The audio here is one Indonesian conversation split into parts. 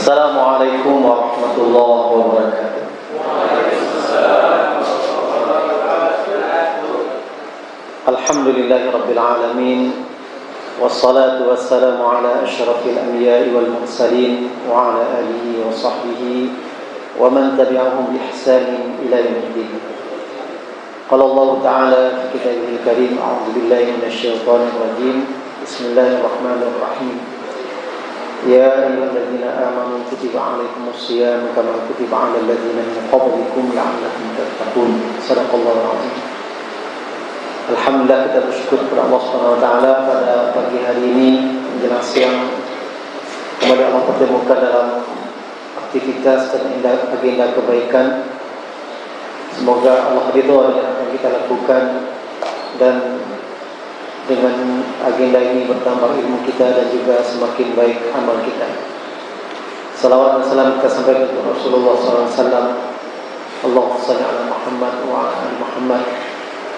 Assalamualaikum warahmatullahi wabarakatuh. Alhamdulillahi rabbil alamin. Wassalatu wassalamu ala asyrafil anbiya'i wal mursalin wa ala alihi wa sahbihi wa man tabi'ahum bi ihsanin ila yaumiddin. Qala Allah ta'ala fi kitabihil karim, a'udzu billahi minasyaitonir rajim. Bismillahirrahmanirrahim. Ya ayyuhalladzina amanu kutiba 'alaikumus shiyam kama kutiba 'alal ladzina min qablikum la'allakum tattaqun. Shadaqallahul 'azim. Alhamdulillah, kita bersyukur kepada Allah Subhanahu wa taala pada pagi hari ini menjelang siang kembali Allah pertemukan dalam aktivitas dan agenda kebaikan. Semoga Allah ridha dengan apa yang kita lakukan dan dengan agenda ini bertambah ilmu kita dan juga semakin baik amal kita. Salawat dan salam kita sampaikan kepada Rasulullah SAW. Allahumma shalli ala Muhammad wa ala ali Muhammad.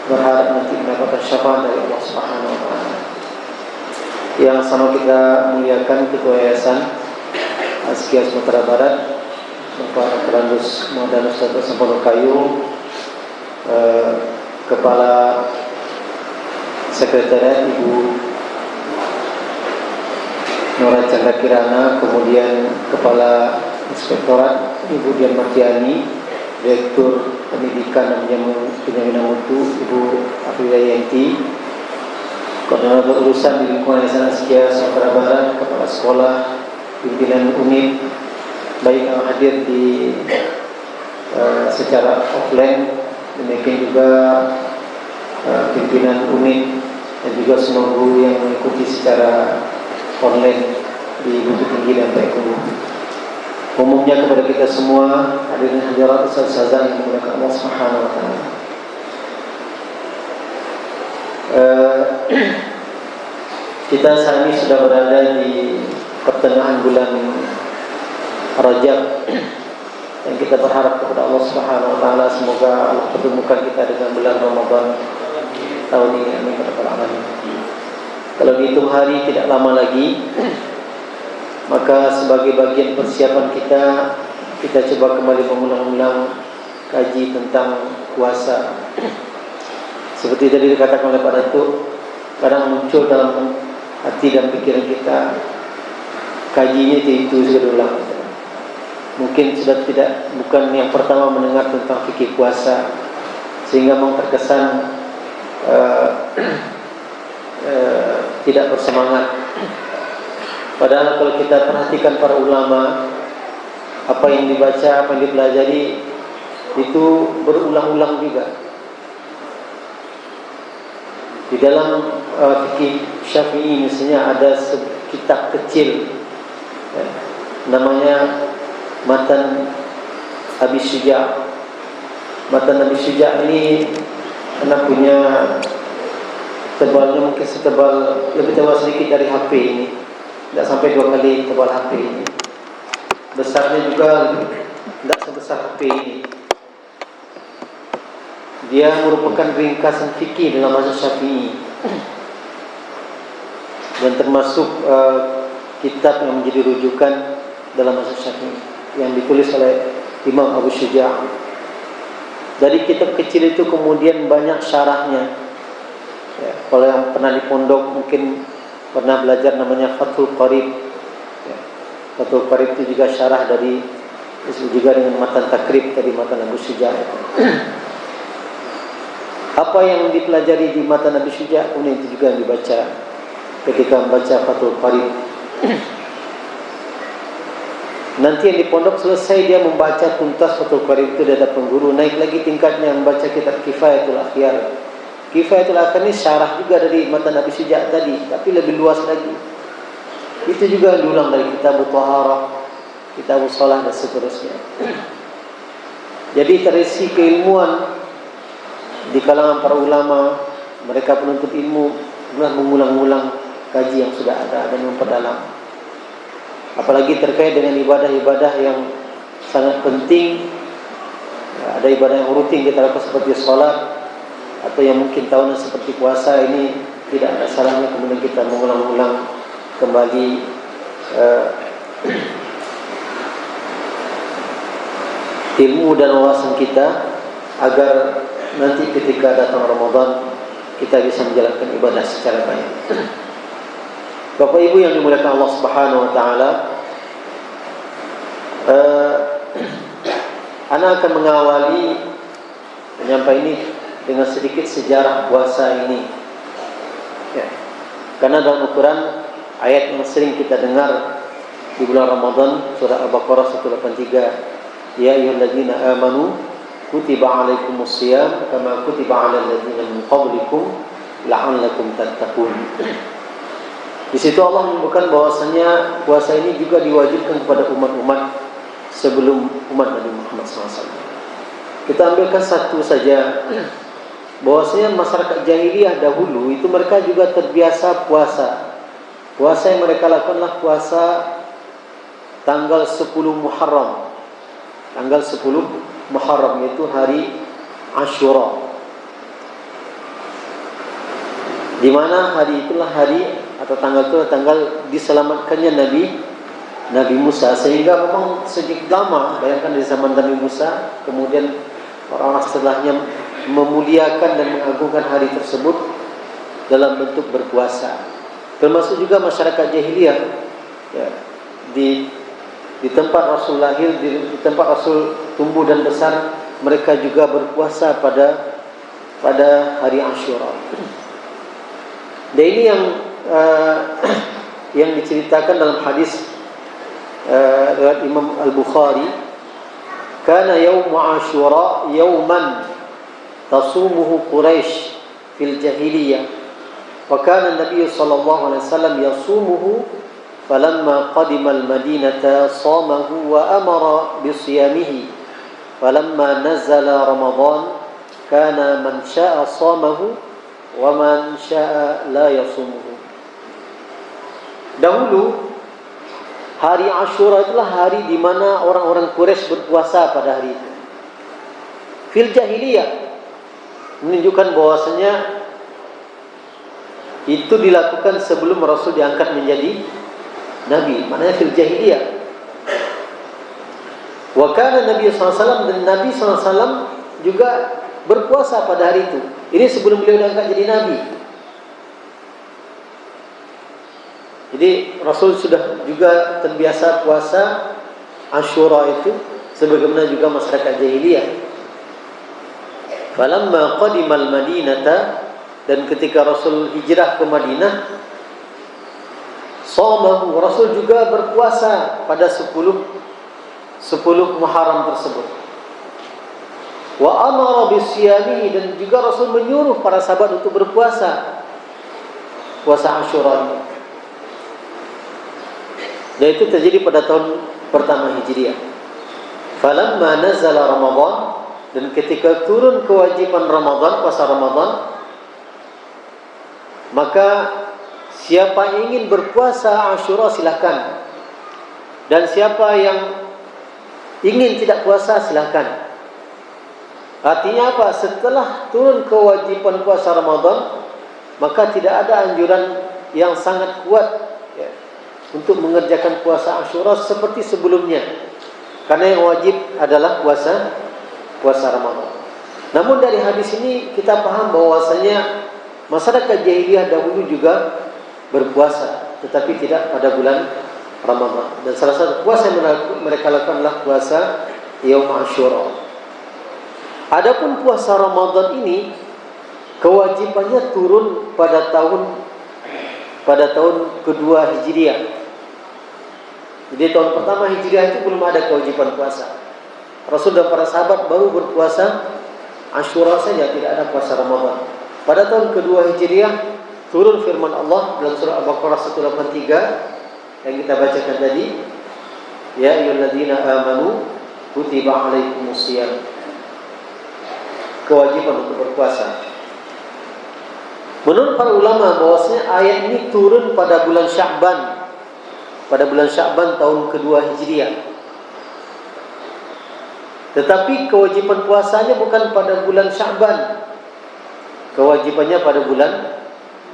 Berharap nanti mendapatkan syafaat dari Allah Subhanahu wa taala. Yang sama kita muliakan Ketua Yayasan Azkiyah Sumatera Barat, Bapak Kerandus Muhammad Ustaz Sampurno Kayu, Kepala Sekretariat Ibu Nora Chandra Kirana, kemudian Kepala Inspektorat Ibu Dian Martiani, Direktur Pendidikan dan Penjaminan Mutu Ibu Afrila Yanti, Koordinator Urusan di Lingkungan Yayasan Azkiyah Sumatera Barat, Kepala Sekolah, Pimpinan unit, baik yang hadir di secara offline, demikian juga pimpinan unit dan juga semua guru yang mengikuti secara online di Bukit Tinggi dan Payakumbuh. Umumnya kepada kita semua hadirin hadirat ustaz-ustazah yang dimuliakan Allah Subhanahu wa taala. Kita saat ini sudah berada di pertengahan bulan Rajab dan kita berharap kepada Allah Subhanahu wa taala semoga Allah pertemukan kita dengan bulan Ramadan tahun ini, amin ya rabbal alamin. Kalau dihitung hari tidak lama lagi, maka sebagai bagian persiapan kita coba kembali mengulang-ulang kaji tentang puasa. Seperti tadi dikatakan oleh Pak Datuk, kadang muncul dalam hati dan pikiran kita, kajinya itu sudah ulang. Mungkin sudah bukan yang pertama mendengar tentang fikih puasa, sehingga memang terkesan tidak bersemangat. Padahal kalau kita perhatikan para ulama, apa yang dibaca, apa yang dipelajari itu berulang-ulang juga. Di dalam fikih Syafi'i misalnya ada kitab kecil namanya Matan Abi Syuja'. Matan Abi Syuja' ini karena punya tebalnya mungkin lebih tebal sedikit dari HP ini, tidak sampai 2 kali tebal HP ini. Besarnya juga tidak sebesar HP ini. Dia merupakan ringkasan fikih dalam mazhab Syafi'i dan termasuk kitab yang menjadi rujukan dalam mazhab Syafi'i yang ditulis oleh Imam Abu Syuja'. Dari kitab kecil itu kemudian banyak syarahnya. Ya, kalau yang pernah di pondok mungkin pernah belajar namanya Fathul Qarib. Ya, Fathul Qarib itu juga syarah dari, disebut juga dengan Matan Takrib tadi, Matan Abu Syuja'. Apa yang dipelajari di Matan Abu Syuja' kemudian itu juga yang dibaca ketika membaca Fathul Qarib. Nanti yang di pondok selesai dia membaca tuntas Fathul Qarib itu, dia ada pengguru, naik lagi tingkatnya membaca kitab Kifayatul Akhyar. Kifayatul Akhyar ini syarah juga dari Matan Abi Syuja' tadi, tapi lebih luas lagi. Itu juga diulang dari kitab Thaharah, kitab Shalah dan seterusnya. Jadi terisi keilmuan di kalangan para ulama, mereka penuntut ilmu benar mengulang-ulang kaji yang sudah ada dan memperdalam. Apalagi terkait dengan ibadah-ibadah yang sangat penting. Ada ibadah yang rutin kita lakukan seperti sholat, atau yang mungkin tahunan seperti puasa, ini tidak ada salahnya kemudian kita mengulang-ulang kembali ilmu dan wawasan kita agar nanti ketika datang Ramadan kita bisa menjalankan ibadah secara baik. Bapak Ibu yang dimuliakan Allah Subhanahu wa taala, ana akan mengawali penyampaian ini dengan sedikit sejarah puasa ini. Ya. Karena dalam Al-Quran ayat yang sering kita dengar di bulan Ramadan, surah Al-Baqarah 183, ya ayyuhalladzina amanu kutiba alaikumusiyam kama kutiba alal ladzina min qablikum la'allakum tattaqun. Di situ Allah menyebutkan bahwasanya puasa ini juga diwajibkan kepada umat-umat sebelum umat Nabi Muhammad SAW. Kita ambilkan satu saja, bahwasanya masyarakat jahiliyah dahulu itu mereka juga terbiasa puasa. Puasa yang mereka lakukanlah puasa tanggal 10 Muharram. Tanggal 10 Muharram itu hari Ashura. Di mana hari itulah hari atau tanggal itu tanggal diselamatkannya Nabi Musa, sehingga memang sejak lama, bayangkan di zaman Nabi Musa, kemudian orang-orang setelahnya memuliakan dan mengagungkan hari tersebut dalam bentuk berpuasa. Termasuk juga masyarakat jahiliyah, ya, di tempat Rasul lahir, di tempat Rasul tumbuh dan besar, mereka juga berpuasa pada hari Ashura. Dan ini yang diceritakan dalam hadis riwayat Imam Al-Bukhari, kana yaum Ashura yawman tasumuhu Quraisy fil jahiliyah wa kana an-nabiy sallallahu alaihi wasallam yasumuhu falamma qadima al-madinata samahu wa amara bi siyamihi falamma nazala Ramadan kana man syaa samahu wa man syaa la yasumuhu. Dahulu hari Ashura itulah hari di mana orang-orang Quraisy berpuasa pada hari itu. Fil jahiliyah menunjukkan bahwasanya itu dilakukan sebelum Rasul diangkat menjadi Nabi. Maknanya fil jahiliyah. Wa kana Nabi SAW, dan Nabi SAW juga berpuasa pada hari itu. Ini sebelum beliau diangkat jadi Nabi. Jadi Rasul sudah juga terbiasa puasa Ashura itu, sebagaimana juga masyarakat jahiliyah. Falamma qadimal Madinata, dan ketika Rasul hijrah ke Madinah, shamahu, Rasul juga berpuasa pada 10 Muharram tersebut. Wa amara bisiyamihi, dan juga Rasul menyuruh para sahabat untuk berpuasa puasa Ashura ini. Dan itu terjadi pada tahun pertama Hijriah. Falamma nazala Ramadan, dan ketika turun kewajiban Ramadan, puasa Ramadan, maka siapa yang ingin berpuasa Ashura silakan, dan siapa yang ingin tidak puasa silakan. Artinya apa? Setelah turun kewajiban puasa Ramadan, maka tidak ada anjuran yang sangat kuat untuk mengerjakan puasa Ashura seperti sebelumnya, karena yang wajib adalah puasa Ramadan. Namun dari hadis ini kita paham bahwasanya masyarakat jahiliyah dahulu juga berpuasa, tetapi tidak pada bulan Ramadan. Dan salah satu puasa yang mereka lakukan adalah puasa Yaum Ashura. Adapun puasa Ramadan ini kewajibannya turun pada tahun kedua Hijriah. Jadi tahun pertama Hijriah itu belum ada kewajiban puasa. Rasul dan para sahabat baru berpuasa Ashura saja, tidak ada puasa Ramadan. Pada tahun kedua Hijriah turun firman Allah dalam surah Al-Baqarah 183 yang kita bacakan tadi, ya ayyuhalladzina amanu kutiba alaikumusiyam, kewajiban untuk berpuasa. Menurut para ulama bahwasanya ayat ini turun pada bulan Sya'ban, tahun kedua Hijriah. Tetapi kewajiban puasanya bukan pada bulan Sya'ban, kewajibannya pada bulan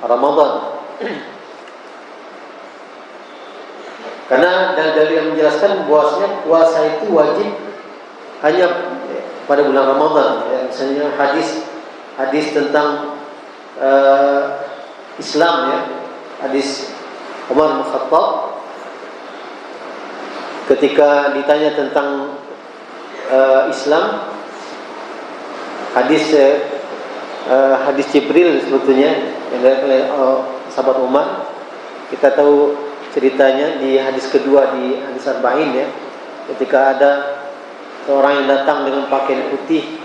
Ramadan. Karena dalil yang menjelaskan bahwasanya puasa itu wajib hanya pada bulan Ramadan. Ya, misalnya hadis tentang Islam, ya, hadis Umar bin Khattab ketika ditanya tentang Islam, hadis Jibril sebetulnya yang oleh sahabat Umar. Kita tahu ceritanya di hadis kedua di hadis Arba'in, ya, ketika ada seorang yang datang dengan pakaian putih,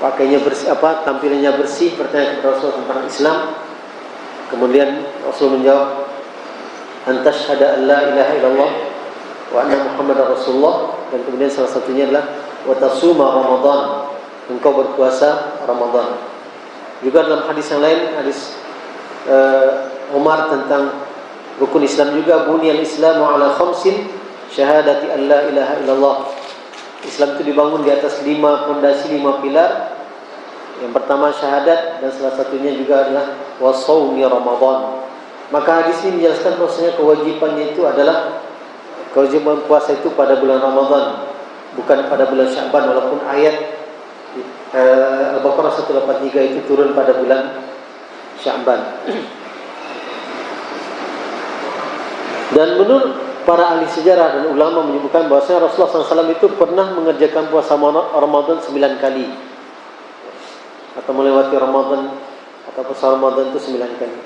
pakainya bersih, tampilannya bersih, bertanya kepada Rasul tentang Islam. Kemudian Rasul menjawab, "Antashhada an la ilaha illallah wa anna Muhammadar Rasulullah." Dan kemudian salah satunya adalah wa tasuma Ramadan, engkau berpuasa Ramadan. Juga dalam hadis yang lain, hadis Umar tentang rukun Islam juga, buniyal Islamu ala khamsin syahadati an la ilaha illallah. Islam itu dibangun di atas 5 pondasi, 5 pilar. Yang pertama syahadat, dan salah satunya juga adalah wasaumi Ramadan. Maka hadis ini menjelaskan bahwasanya kewajibannya itu adalah kewajiban puasa itu pada bulan Ramadan, bukan pada bulan Sya'ban, walaupun ayat Al-Baqarah 183 itu turun pada bulan Sya'ban. Dan menurut para ahli sejarah dan ulama menyebutkan bahwasanya Rasulullah SAW itu pernah mengerjakan puasa Ramadan 9 kali, atau melewati Ramadan atau puasa Ramadan itu 9 kali.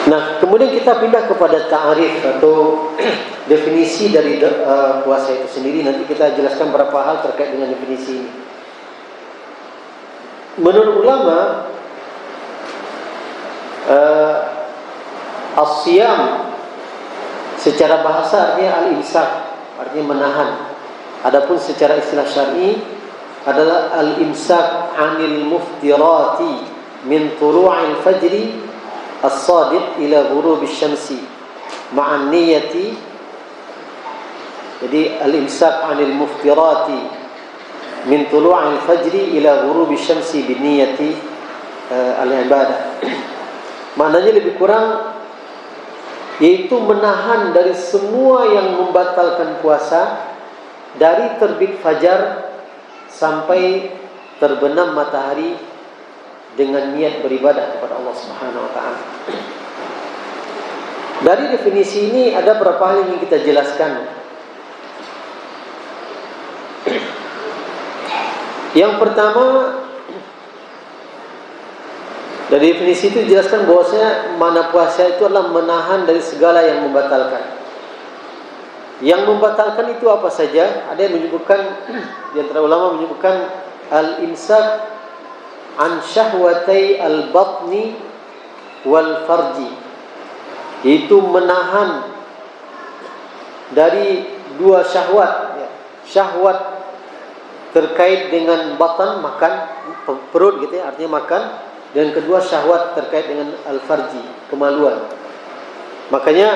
Nah, kemudian kita pindah kepada ta'arif atau definisi dari puasa itu sendiri. Nanti kita jelaskan beberapa hal terkait dengan definisi ini. Menurut ulama, as-siyam secara bahasa artinya al-imsak, artinya menahan. Adapun secara istilah syar'i adalah al-imsak 'anil muftirati min tulu'il fajri as-sadiq ila ghurubish syamsi ma'an niyati. Jadi al-imsak 'anil muftirati min tulu'il fajri ila ghurubish syamsi bi niyati al-ibadah. Maknanya lebih kurang yaitu menahan dari semua yang membatalkan puasa dari terbit fajar sampai terbenam matahari dengan niat beribadah kepada Allah Subhanahu wa taala. Dari definisi ini ada beberapa hal yang ingin kita jelaskan. Yang pertama, dari definisi itu dijelaskan bahwasanya mana puasa itu adalah menahan dari segala yang membatalkan. Yang membatalkan itu apa saja? Ada yang menyebutkan, di antara ulama menyebutkan al-imsak an syahwatai al-batni wal farji, yaitu menahan dari dua syahwat, ya. Syahwat terkait dengan batan, makan, perut gitu ya, artinya makan. Dan kedua syahwat terkait dengan al-farji, kemaluan. Makanya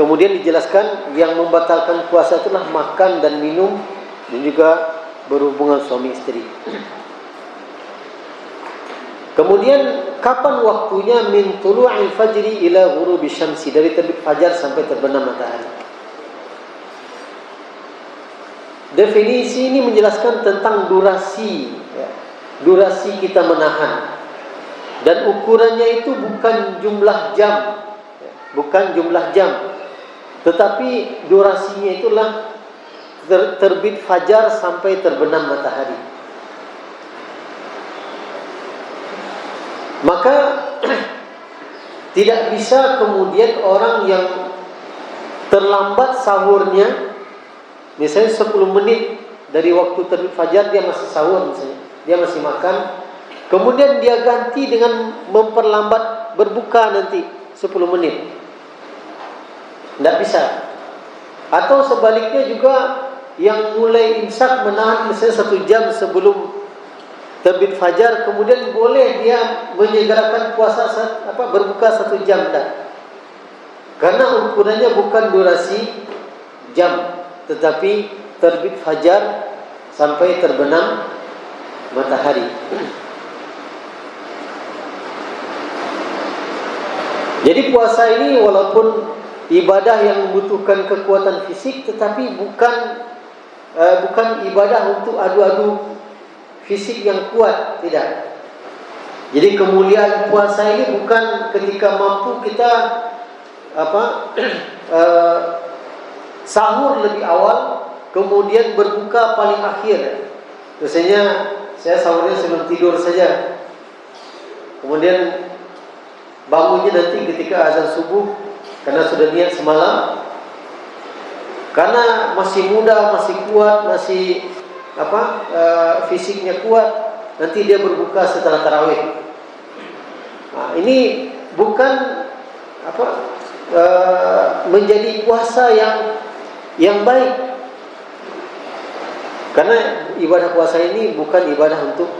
kemudian dijelaskan yang membatalkan puasa itulah makan dan minum, dan juga berhubungan suami istri. Kemudian kapan waktunya? Min tulu'il fajri ila ghurubish syamsi, dari terbit fajar sampai terbenam matahari. Definisi ini menjelaskan tentang durasi, ya. Durasi kita menahan. Dan ukurannya itu bukan jumlah jam, bukan jumlah jam, tetapi durasinya itulah terbit fajar sampai terbenam matahari. Maka tidak bisa kemudian orang yang terlambat sahurnya, misalnya 10 menit dari waktu terbit fajar dia masih sahur, misalnya dia masih makan, kemudian dia ganti dengan memperlambat berbuka nanti 10 menit. Tidak bisa. Atau sebaliknya juga yang mulai imsak menahan misalnya 1 jam sebelum terbit fajar, kemudian boleh dia menyegerakan puasa berbuka 1 jam dah. Karena ukurannya bukan durasi jam, tetapi terbit fajar sampai terbenam matahari. Jadi puasa ini walaupun ibadah yang membutuhkan kekuatan fisik, tetapi bukan ibadah untuk adu-adu fisik yang kuat, tidak. Jadi kemuliaan puasa ini bukan ketika mampu kita sahur lebih awal, kemudian berbuka paling akhir. Biasanya saya sahurnya sebelum tidur saja, kemudian bangunnya nanti ketika azan subuh karena sudah niat semalam. Karena masih muda, masih kuat, masih fisiknya kuat, nanti dia berbuka setelah tarawih. Nah, ini bukan menjadi puasa yang baik. Karena ibadah puasa ini bukan ibadah untuk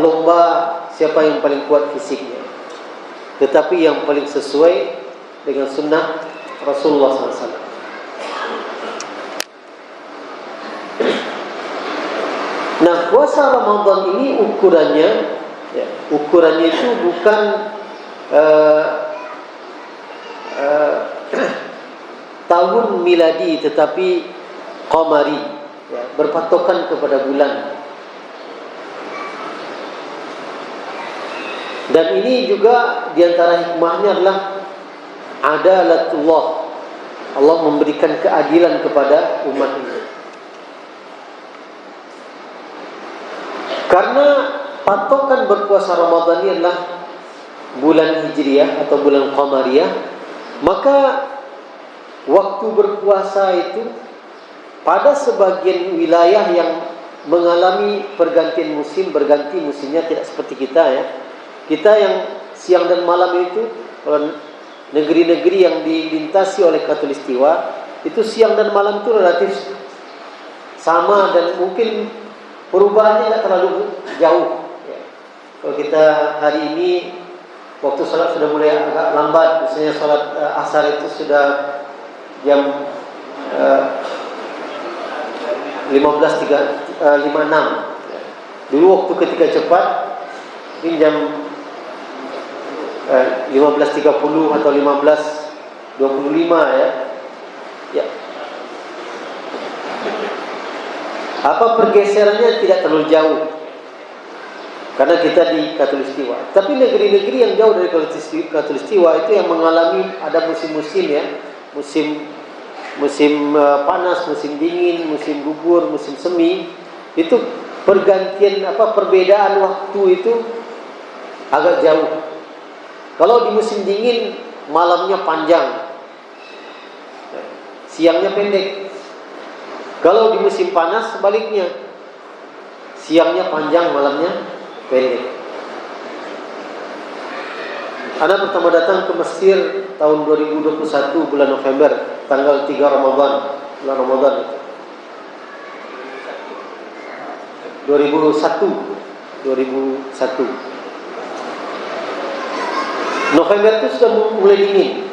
lomba siapa yang paling kuat fisiknya, tetapi yang paling sesuai dengan sunnah Rasulullah SAW. Nah, puasa Ramadan ini ukurannya itu bukan tahun miladi, tetapi qamari, berpatokan kepada bulan. Dan ini juga diantara hikmahnya adalah adalatullah, Allah memberikan keadilan kepada umat ini. Karena patokan berpuasa Ramadan ini adalah bulan Hijriah atau bulan Qamariyah, maka waktu berpuasa itu pada sebagian wilayah yang mengalami pergantian musim, berganti musimnya, tidak seperti kita ya. Kita yang siang dan malam itu, negeri-negeri yang dilintasi oleh Khatulistiwa, itu siang dan malam itu relatif sama dan mungkin perubahannya tidak terlalu jauh. Kalau kita hari ini waktu sholat sudah mulai agak lambat, misalnya sholat asar itu sudah jam 15.56. Dulu waktu ketika cepat ini jam 15.30 atau 15.25 ya. Apa pergeserannya tidak terlalu jauh karena kita di Khatulistiwa. Tapi negeri-negeri yang jauh dari Khatulistiwa itu yang mengalami ada musim-musim ya, musim panas, musim dingin, musim gugur, musim semi, itu pergantian perbedaan waktu itu agak jauh. Kalau di musim dingin malamnya panjang, siangnya pendek. Kalau di musim panas sebaliknya, siangnya panjang, malamnya pendek. Ana pertama datang ke Mesir tahun 2021 bulan November, tanggal 3 Ramadan, bulan Ramadan itu. 2001. November itu sudah mulai dingin.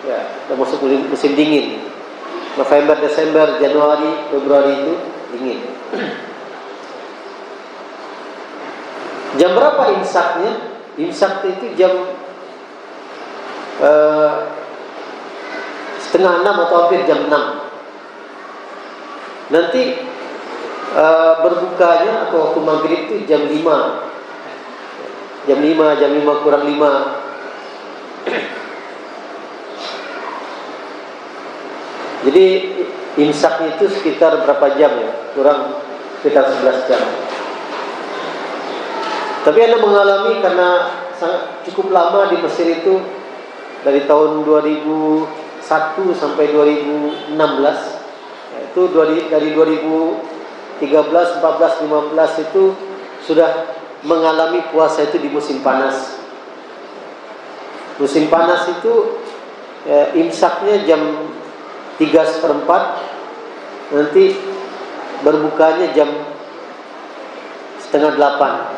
Ya, sudah masuk musim dingin. November, Desember, Januari, Februari itu dingin. Jam berapa imsaknya? Imsak itu jam 5:30 atau hampir jam 6. Nanti berbukanya atau waktu maghrib itu jam 5. Jam 5 kurang 5. Jadi imsaknya itu sekitar berapa jam ya? Kurang sekitar 11 jam. Tapi Anda mengalami karena cukup lama di Mesir itu, dari tahun 2001 sampai 2016. Itu dari 2013, 14, 15 itu sudah mengalami puasa itu di musim panas. Musim panas itu imsaknya jam 3:04, nanti berbukanya jam 7:30.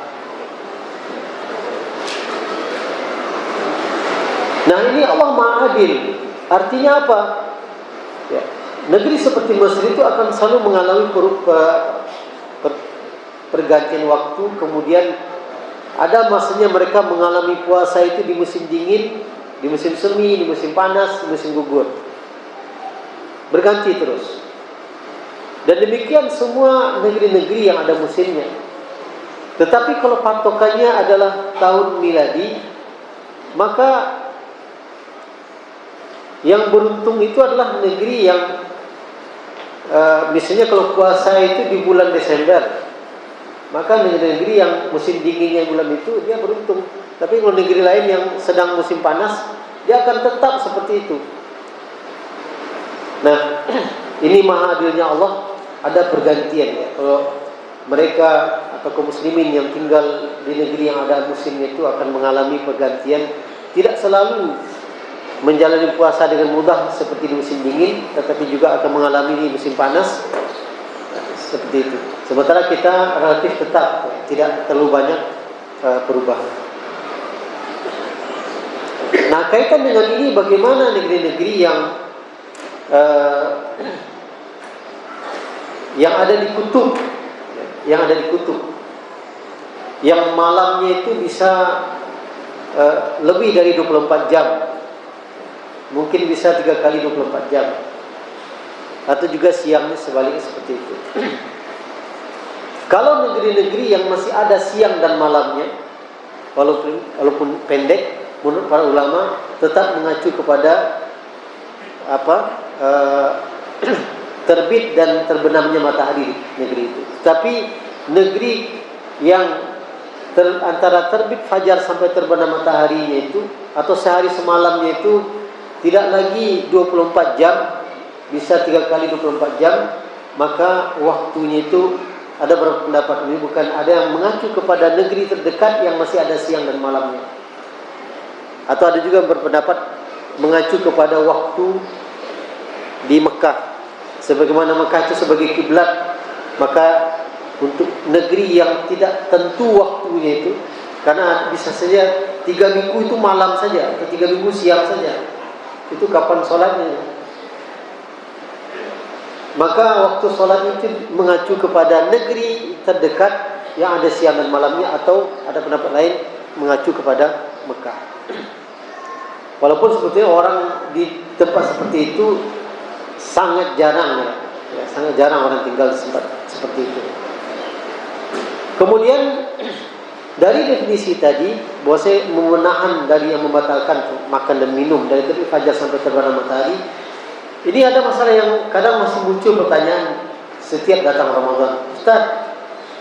Nah, ini Allah Maha Adil. Artinya apa? Ya, negeri seperti Mesir itu akan selalu mengalami pergantian waktu. Kemudian ada masanya mereka mengalami puasa itu di musim dingin, di Di musim semi, di musim panas, di musim gugur. Berganti terus. Dan demikian semua negeri-negeri yang ada musimnya. Tetapi kalau patokannya adalah tahun miladi, maka yang beruntung itu adalah negeri yang misalnya kalau puasa itu di bulan Desember, maka negeri-negeri yang musim dinginnya bulan itu dia beruntung. Tapi kalau negeri lain yang sedang musim panas, dia akan tetap seperti itu. Nah, ini maha adilnya Allah, ada pergantian ya. Kalau mereka atau kaum muslimin yang tinggal di negeri yang ada musimnya itu akan mengalami pergantian, tidak selalu menjalani puasa dengan mudah seperti di musim dingin, tetapi juga akan mengalami di musim panas seperti itu. Sementara kita relatif tetap tidak terlalu banyak perubahan. Nah, kaitan dengan ini, bagaimana negeri-negeri yang ada di kutub, yang malamnya itu bisa lebih dari 24 jam, mungkin bisa 3 kali 24 jam, atau juga siangnya sebaliknya seperti itu. Kalau negeri-negeri yang masih ada siang dan malamnya, walaupun pendek, menurut para ulama tetap mengacu kepada terbit dan terbenamnya matahari negeri itu. Tapi negeri yang antara terbit fajar sampai terbenam mataharinya itu, atau sehari semalamnya itu tidak lagi 24 jam, bisa 3 kali 24 jam, maka waktunya itu ada beberapa pendapat ini, bukan ada yang mengacu kepada negeri terdekat yang masih ada siang dan malamnya, atau ada juga yang berpendapat mengacu kepada waktu di Mekah. Sebagaimana Mekah itu sebagai kiblat, maka untuk negeri yang tidak tentu waktunya itu, karena bisa saja 3 minggu itu malam saja, atau 3 minggu siang saja, itu kapan sholatnya. Maka waktu sholat itu mengacu kepada negeri terdekat yang ada siang dan malamnya, atau ada pendapat lain mengacu kepada Mekah. Walaupun sebetulnya orang di tempat seperti itu sangat jarang ya, sangat jarang orang tinggal di tempat seperti itu. Kemudian dari definisi tadi, bahwa saya menahan dari yang membatalkan makan dan minum dari terbit fajar sampai terbenam matahari, ini ada masalah yang kadang masih muncul pertanyaan setiap datang Ramadan. Ustaz,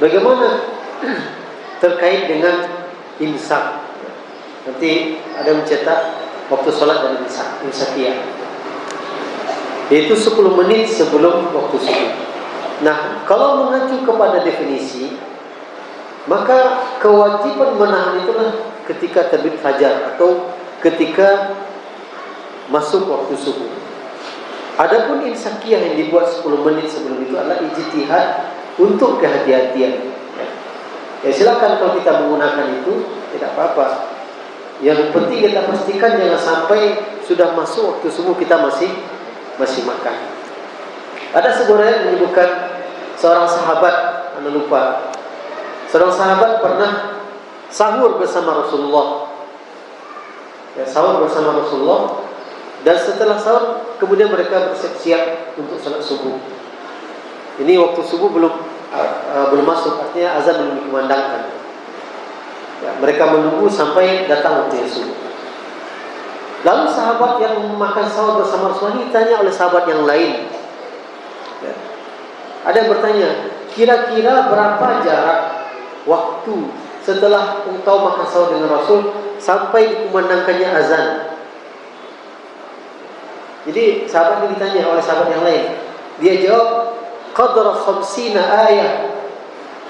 bagaimana terkait dengan imsak? Nanti ada mencetak waktu sholat dan imsakiyah, yaitu 10 menit sebelum waktu subuh. Nah, kalau mengacu kepada definisi, maka kewajiban menahan itulah ketika terbit fajar atau ketika masuk waktu subuh. Adapun imsakiyah yang dibuat 10 menit sebelum itu adalah ijtihad untuk kehati-hatian. Ya silakan kalau kita menggunakan itu, tidak apa-apa. Yang penting kita pastikan jangan sampai sudah masuk waktu subuh kita masih makan. Ada sebuah riwayat menyebutkan seorang sahabat, anda lupa, seorang sahabat pernah sahur bersama Rasulullah. Ya, sahur bersama Rasulullah, dan setelah sahur kemudian mereka bersiap-siap untuk salat subuh. Ini waktu subuh belum masuk, artinya azan belum dikumandangkan. Ya, mereka menunggu sampai datang waktu subuh. Lalu sahabat yang makan sahur bersama Rasulullah ini ditanya oleh sahabat yang lain. Ya. Ada yang bertanya, kira-kira berapa jarak waktu setelah engkau makan sahur dengan Rasul sampai dikumandangkannya azan? Jadi sahabat ini ditanya oleh sahabat yang lain. Dia jawab, qadra 50 ayat.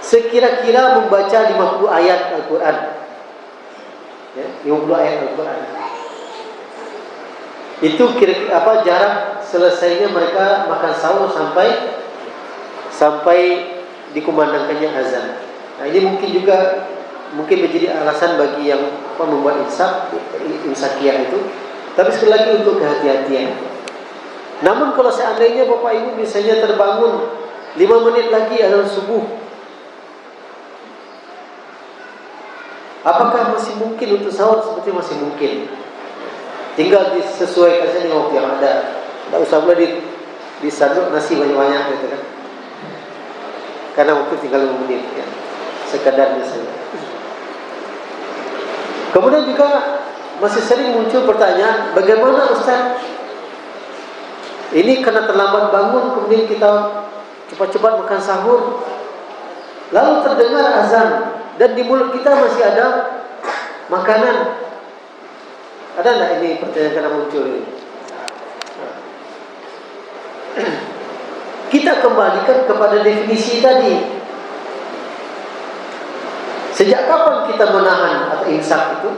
Sekira-kira membaca 50 ayat Al-Quran. Ya, 50 ayat Al-Quran. Itu kira-kira jarak selesainya mereka makan sahur sampai dikumandangkannya azan. Nah, ini mungkin menjadi alasan bagi yang membuat imsakiyah itu. Tapi sekali lagi untuk kehati-hatian. Namun kalau seandainya Bapak Ibu misalnya terbangun 5 menit lagi azan subuh, apakah masih mungkin untuk sahur? Seperti masih mungkin. Tinggal disesuaikan saja dengan waktu yang ada. Tidak usah pula disanduk nasi banyak-banyak gitu kan. Karena waktu tinggal 5 menit ya. Sekadarnya saja. Kemudian juga masih sering muncul pertanyaan, bagaimana Ustaz? Ini karena terlambat bangun, kemudian kita cepat-cepat makan sahur, lalu terdengar azan dan di mulut kita masih ada makanan. Ada enggak ini pertanyaan karena muncul ini? Kita kembalikan kepada definisi tadi. Sejak kapan kita menahan atau imsak itu?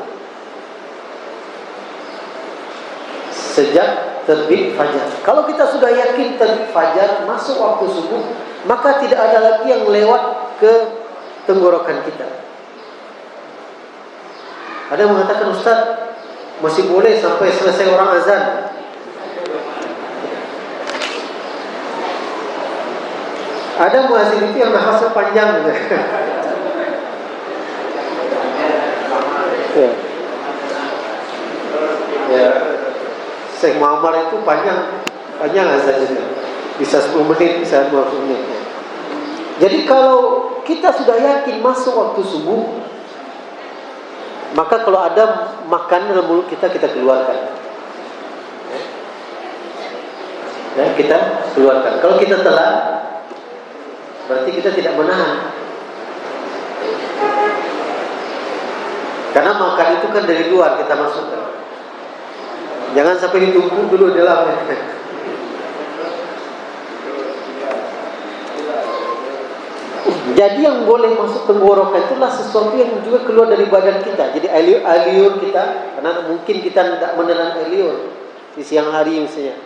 Sejak terbit fajar. Kalau kita sudah yakin terbit fajar masuk waktu subuh, maka tidak ada lagi yang lewat ke tenggorokan kita. Ada yang mengatakan, Ustaz, masih boleh sampai selesai orang azan. Ada muazin itu yang nafasnya panjang gitu. Ya, Syekh Muhammad itu panjang azannya. Bisa 10 menit, bisa 20 menit. Jadi kalau kita sudah yakin masuk waktu subuh, maka kalau ada makanan dalam mulut kita keluarkan. Ya, kita keluarkan. Kalau kita telat, berarti kita tidak menahan. Karena makan itu kan dari luar kita masukkan. Jangan sampai ditunggu dulu di dalamnya. Jadi yang boleh masuk tenggorokan itulah sesuatu yang juga keluar dari badan kita. Jadi air liur kita, karena mungkin kita tidak menelan air liur di siang hari misalnya,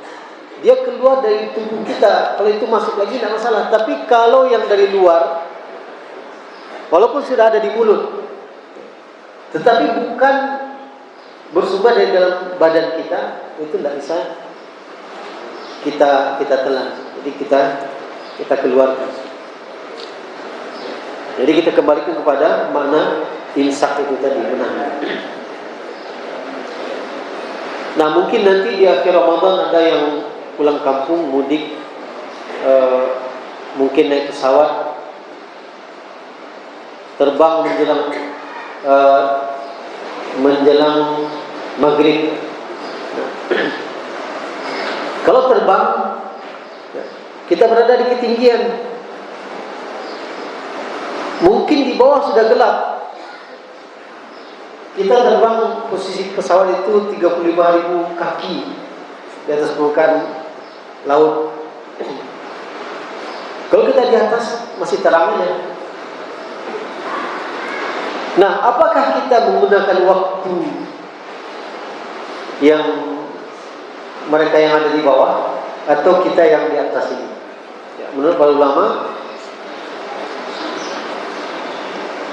dia keluar dari tubuh kita. Kalau itu masuk lagi tidak masalah. Tapi kalau yang dari luar, walaupun sudah ada di mulut, tetapi bukan bersumber dari dalam badan kita, itu tidak bisa kita telan. Jadi kita keluarkan. Jadi kita kembalikan kepada makna imsak itu tadi, menahan. Nah, mungkin nanti di akhir Ramadan ada yang pulang kampung, mudik, mungkin naik pesawat, terbang menjelang maghrib. Kalau terbang, kita berada di ketinggian, mungkin di bawah sudah gelap. Kita terbang, posisi pesawat itu 35.000 kaki di atas permukaan laut. Kalau kita di atas masih terangnya. Nah, apakah kita menggunakan waktu yang mereka yang ada di bawah, atau kita yang di atas ini? Ya, menurut para ulama,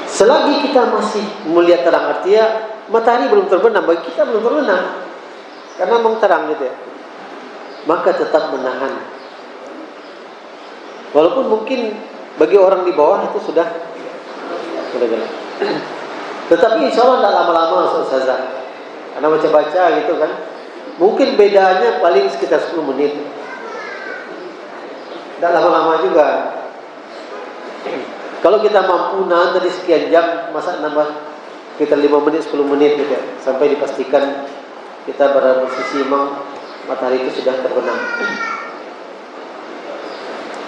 selagi kita masih melihat terang, artinya matahari belum terbenam, bagi kita belum terbenam, karena memang terang gitu ya, maka tetap menahan. Walaupun mungkin bagi orang di bawah itu sudah gelap. Tetapi insya Allah tidak lama-lama Ustazah, karena baca-baca gitu kan, mungkin bedanya paling sekitar 10 menit, tidak lama-lama juga. Kalau kita mampu nahan dari sekian jam, masa nambah kita 5 menit, 10 menit gitu ya, sampai dipastikan kita berada posisi memang matahari itu sudah terbenam.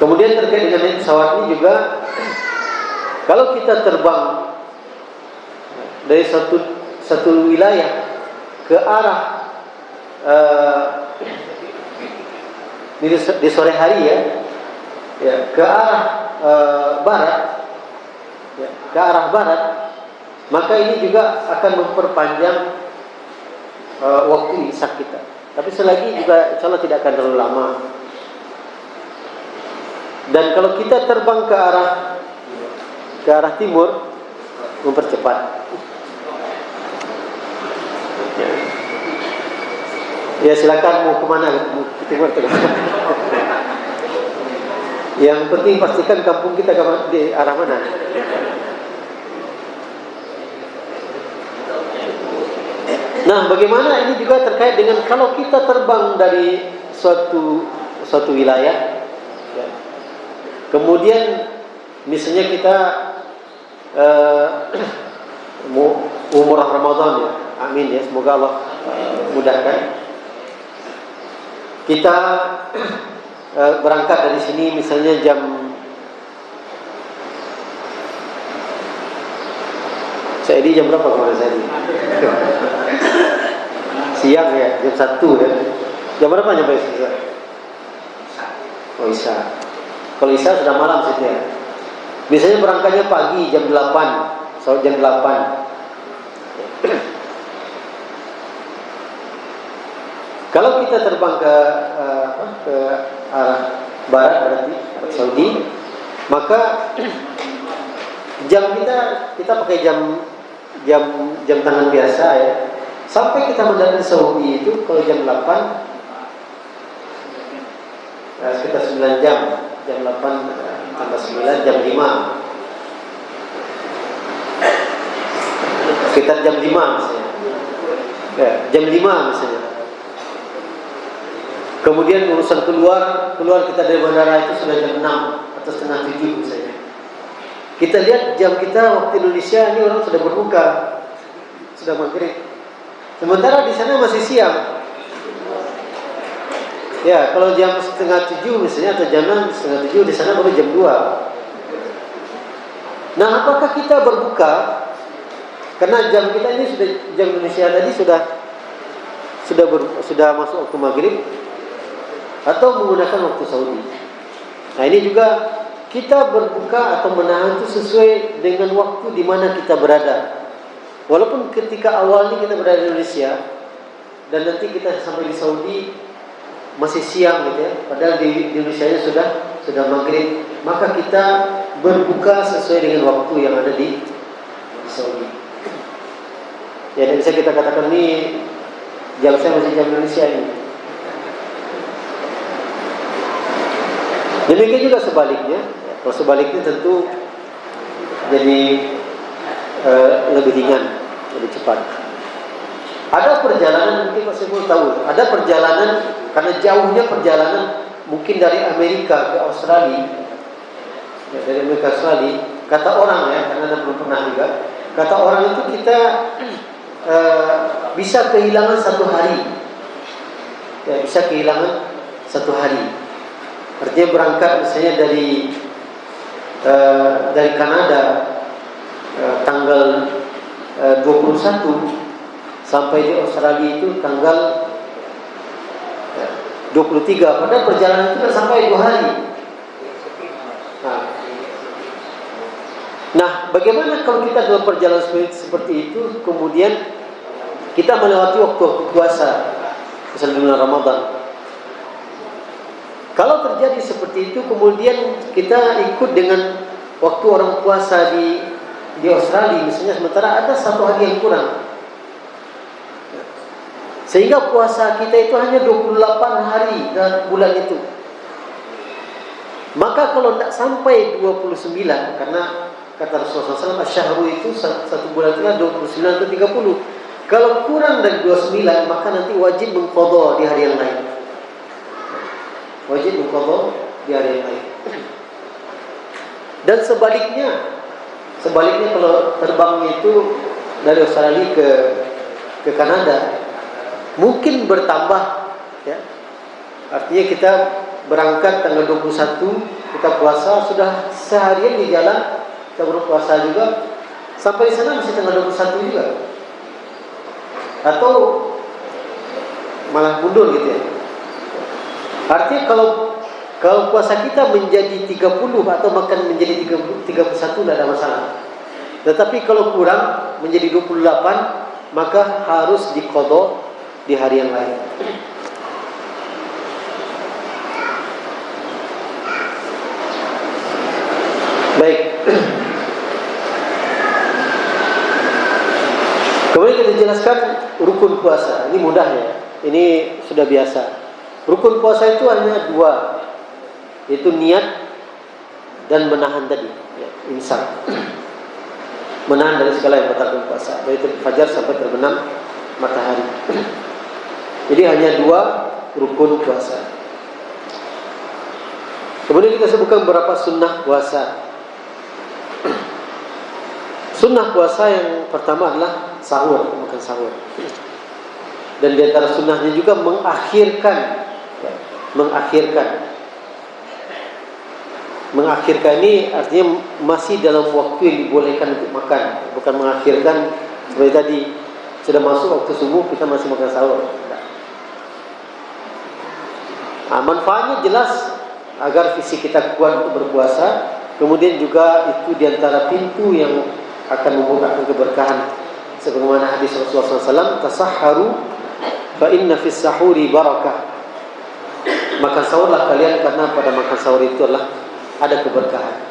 Kemudian terkait dengan naik pesawat ini juga, kalau kita terbang dari satu wilayah ke arah di sore hari ya ke arah barat, ya, ke arah barat, maka ini juga akan memperpanjang waktu imsak kita. Tapi selagi juga insya Allah tidak akan terlalu lama. Dan kalau kita terbang ke arah timur, mempercepat. Ya silakan mau kemana, ke timur atau yang penting pastikan kampung kita di arah mana. Nah, bagaimana ini juga terkait dengan kalau kita terbang dari suatu wilayah, ya. Kemudian misalnya kita mau umrah Ramadan ya, amin ya, semoga Allah mudahkan. Kita berangkat dari sini misalnya jam berapa kemarin saya di? Siang ya, jam 1 ya. Jam berapa nyampe Isya? Oh Isya. Kalau Isya sudah malam situ ya. Biasanya berangkatnya pagi jam 8. So jam 8. Kalau kita terbang ke arah barat berarti Saudi, maka jam kita pakai jam tangan biasa ya. Sampai kita mendarat di Saudi itu kalau jam 8 sekitar 9 jam. Jam 8 tambah 9 jam 5. Sekitar jam 5 misalnya. Ya, jam 5 misalnya. Kemudian urusan keluar kita dari bandara itu sudah jam 6 atau setengah 7 misalnya. Kita lihat jam kita waktu Indonesia ini orang sudah berbuka, sudah maghrib. Sementara di sana masih siang. Ya, kalau jam setengah 7 misalnya atau jam 6 setengah 7 di sana baru jam 2. Nah, apakah kita berbuka? Karena jam kita ini sudah jam Indonesia tadi sudah masuk waktu maghrib atau menggunakan waktu Saudi. Nah, ini juga kita berbuka atau menahan itu sesuai dengan waktu di mana kita berada. Walaupun ketika awalnya kita berada di Indonesia dan nanti kita sampai di Saudi masih siang gitu ya, padahal di Indonesia sudah maghrib, maka kita berbuka sesuai dengan waktu yang ada di Saudi. Ya, tidak bisa kita katakan ini jam saya masih jam Indonesia ini. Demikian juga sebaliknya. Kalau sebaliknya tentu jadi lebih ringan, lebih cepat. Ada perjalanan, mungkin Pak Saiful tahu, ada perjalanan karena jauhnya perjalanan mungkin dari Amerika ke Australia, ya, dari Amerika ke Australia. Kata orang ya, karena Anda belum pernah juga. Kata orang itu kita bisa kehilangan 1 hari, ya, bisa kehilangan 1 hari. Artinya berangkat misalnya dari Kanada tanggal 21 sampai di Australia itu tanggal 23. Padahal perjalanan itu kan sampai 2 hari. Nah, bagaimana kalau kita dalam perjalanan seperti itu, kemudian kita melewati waktu puasa, misalnya bulan Ramadan. Kalau terjadi seperti itu, kemudian kita ikut dengan waktu orang puasa di Australia, misalnya, sementara ada 1 hari yang kurang, sehingga puasa kita itu hanya 28 hari dalam bulan itu. Maka kalau tidak sampai 29, karena kata Rasulullah SAW, asyhuru itu 1 bulan itu 29 atau 30. Kalau kurang dari 29, maka nanti wajib mengqadha di hari yang lain. Wajib mengqadha di hari yang lain. Dan sebaliknya kalau terbangnya itu dari Australia ke Kanada, mungkin bertambah, ya. Artinya kita berangkat tanggal 21, kita puasa, sudah seharian di jalan, kita berpuasa juga, sampai di sana masih tanggal 21 juga, atau malah mundur gitu ya. Artinya kalau puasa kita menjadi 30 atau bahkan menjadi 31 tidak ada masalah. Tetapi kalau kurang menjadi 28, maka harus diqadha di hari yang lain. Baik. Kemudian kita jelaskan rukun puasa. Ini mudah ya. Ini sudah biasa. Rukun puasa itu hanya 2, yaitu niat dan menahan tadi, ya, imsak. Menahan dari segala yang membatalkan puasa, dari fajar sampai terbenam matahari. Jadi hanya 2 rukun puasa. Kemudian kita sebutkan beberapa sunnah puasa. Sunnah puasa yang pertama adalah sahur, makan sahur. Dan di antara sunnahnya juga mengakhirkan ini artinya masih dalam waktu yang dibolehkan untuk makan, bukan mengakhirkan seperti tadi sudah masuk waktu subuh kita masih makan sahur. Manfaatnya jelas agar fisik kita kuat untuk berpuasa. Kemudian juga itu di antara pintu yang akan membukakan keberkahan. Sebagaimana hadis Rasulullah SAW, tasahharu fa inna fis sahuri barakah. Makan sahurlah kalian karena pada makan sahur itu adalah ada keberkahan.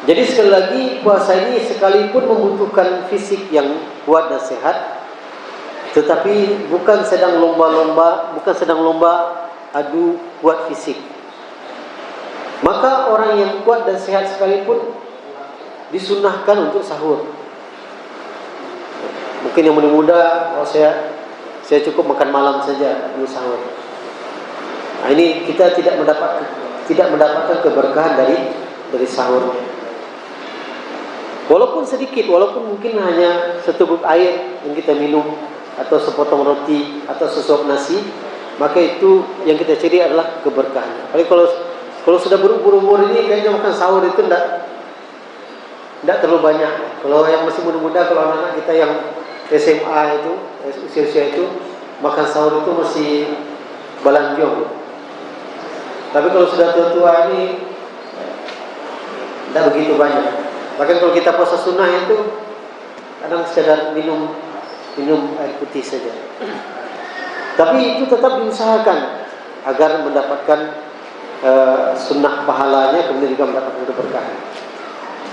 Jadi sekali lagi puasa ini sekalipun membutuhkan fisik yang kuat dan sehat, tetapi bukan sedang lomba adu kuat fisik. Maka orang yang kuat dan sehat sekalipun disunnahkan untuk sahur. Mungkin yang muda-muda, saya cukup makan malam saja untuk sahur. Nah, ini kita tidak mendapatkan keberkahan dari sahurnya. Walaupun sedikit, walaupun mungkin hanya seteguk air yang kita minum, atau sepotong roti, atau sesuap nasi, maka itu yang kita cari adalah keberkahan. Tapi kalau sudah berumur ini kayaknya makan sahur itu tidak terlalu banyak. Kalau yang masih muda-muda, kalau anak-anak kita yang SMA itu, usia-usia itu, makan sahur itu masih balanjong. Tapi kalau sudah tua-tua ini tidak begitu banyak. Bahkan kalau kita puasa sunnah itu kadang sekedar minum air putih saja. Tapi itu tetap diusahakan agar mendapatkan sunnah pahalanya, kemudian juga mendapatkan keberkahan.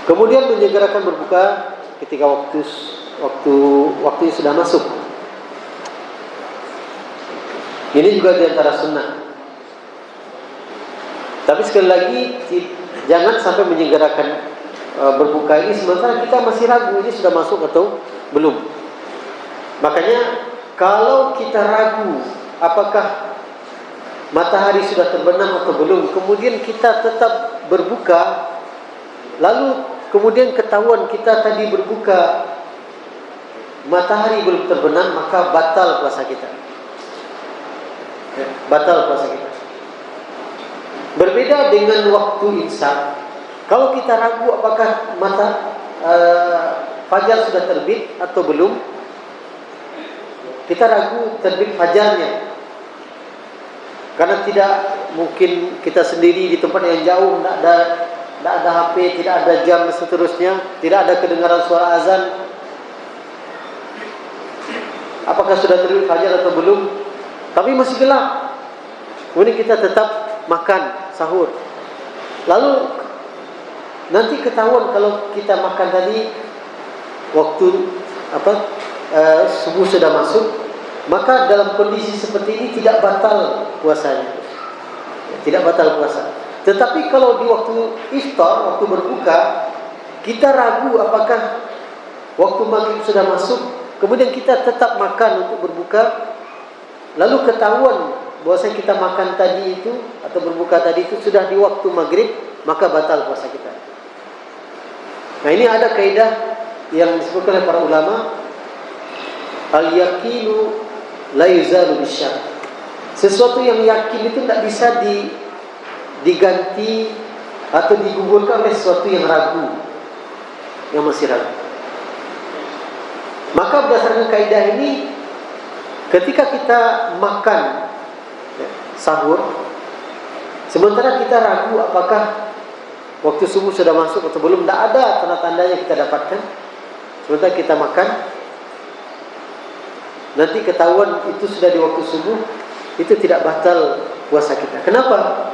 Kemudian menyegerakan berbuka ketika waktu sudah masuk. Ini juga di antara sunnah. Tapi sekali lagi jangan sampai menyegerakan berbuka ini sementara kita masih ragu ini sudah masuk atau belum. Makanya kalau kita ragu apakah matahari sudah terbenam atau belum, kemudian kita tetap berbuka, lalu kemudian ketahuan kita tadi berbuka matahari belum terbenam, maka batal puasa kita. Batal puasa kita. Berbeda dengan waktu imsak. Kalau kita ragu apakah fajar sudah terbit atau belum, kita ragu terbit fajarnya, karena tidak mungkin kita sendiri di tempat yang jauh, tidak ada HP, tidak ada jam dan seterusnya, tidak ada kedengaran suara azan. Apakah sudah terbit fajar atau belum? Tapi masih gelap. Kemudian kita tetap makan sahur. Lalu nanti ketahuan kalau kita makan tadi waktu subuh sudah masuk, maka dalam kondisi seperti ini tidak batal puasanya. Tidak batal puasa. Tetapi kalau di waktu iftar, waktu berbuka, kita ragu apakah waktu maghrib sudah masuk, kemudian kita tetap makan untuk berbuka, lalu ketahuan bahwasanya kita makan tadi itu atau berbuka tadi itu sudah di waktu maghrib, maka batal puasa kita. Nah, ini ada kaidah yang disebutkan oleh para ulama, al-yaqinu la yuzalu bisyak. Sesuatu yang yakin itu tidak bisa diganti atau digugurkan oleh sesuatu yang ragu, yang masih ragu. Maka berdasarkan kaidah ini, ketika kita makan sahur, sementara kita ragu apakah waktu subuh sudah masuk atau belum, tidak ada tanda-tandanya kita dapatkan, sementara kita makan, nanti ketahuan itu sudah di waktu subuh, itu tidak batal puasa kita. Kenapa?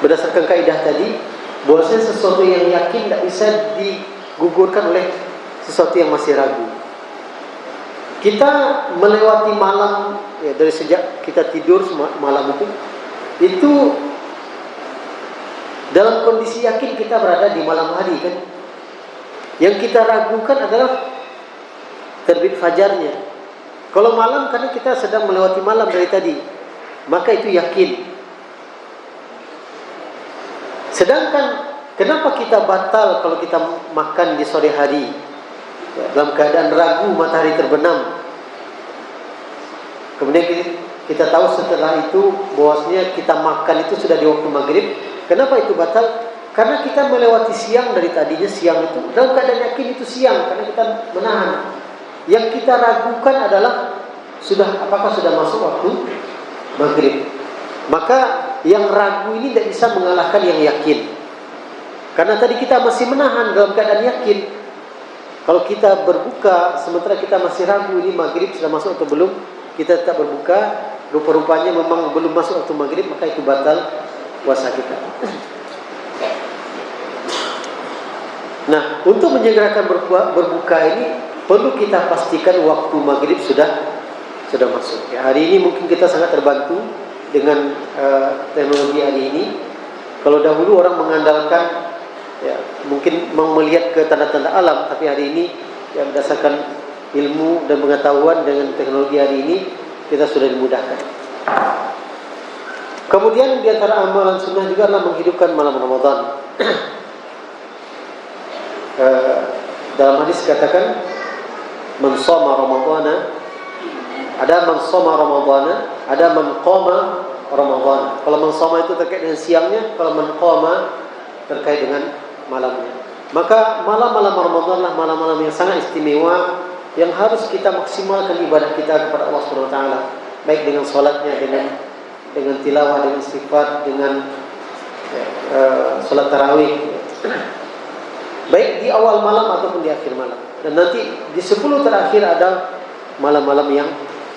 Berdasarkan kaidah tadi, bahwasanya sesuatu yang yakin tidak bisa digugurkan oleh sesuatu yang masih ragu. Kita melewati malam, ya, dari sejak kita tidur malam itu dalam kondisi yakin kita berada di malam hari, kan? Yang kita ragukan adalah terbit fajarnya. Kalau malam karena kita sedang melewati malam dari tadi, maka itu yakin. Sedangkan kenapa kita batal kalau kita makan di sore hari dalam keadaan ragu matahari terbenam? Kemudian kita tahu setelah itu bahwasanya kita makan itu sudah di waktu maghrib. Kenapa itu batal? Karena kita melewati siang dari tadinya siang itu dalam keadaan yakin itu siang karena kita menahan. Yang kita ragukan adalah apakah sudah masuk waktu maghrib. Maka yang ragu ini tidak bisa mengalahkan yang yakin. Karena tadi kita masih menahan dalam keadaan yakin. Kalau kita berbuka sementara kita masih ragu ini maghrib sudah masuk atau belum, kita tetap berbuka, rupa-rupanya memang belum masuk waktu maghrib, maka itu batal puasa kita. Nah, untuk menyegerakan berbuka ini perlu kita pastikan waktu maghrib sudah masuk. Ya, hari ini mungkin kita sangat terbantu dengan teknologi hari ini. Kalau dahulu orang mengandalkan, ya, mungkin melihat ke tanda-tanda alam, tapi hari ini ya, berdasarkan ilmu dan pengetahuan dengan teknologi hari ini kita sudah dimudahkan. Kemudian di antara amalan sunnah juga adalah menghidupkan malam Ramadan. Dalam hadis katakan man shoma ramadhana, ada man shoma ramadhana, ada man qama ramadhana. Kalau man shoma itu terkait dengan siangnya, kalau man qama terkait dengan malamnya. Maka malam-malam Ramadan lah malam-malam yang sangat istimewa, yang harus kita maksimalkan ibadah kita kepada Allah Subhanahu wa taala, baik dengan salatnya, dengan tilawah, dengan istighfar, dengan salat tarawih, baik di awal malam ataupun di akhir malam. Dan nanti di 10 terakhir ada malam-malam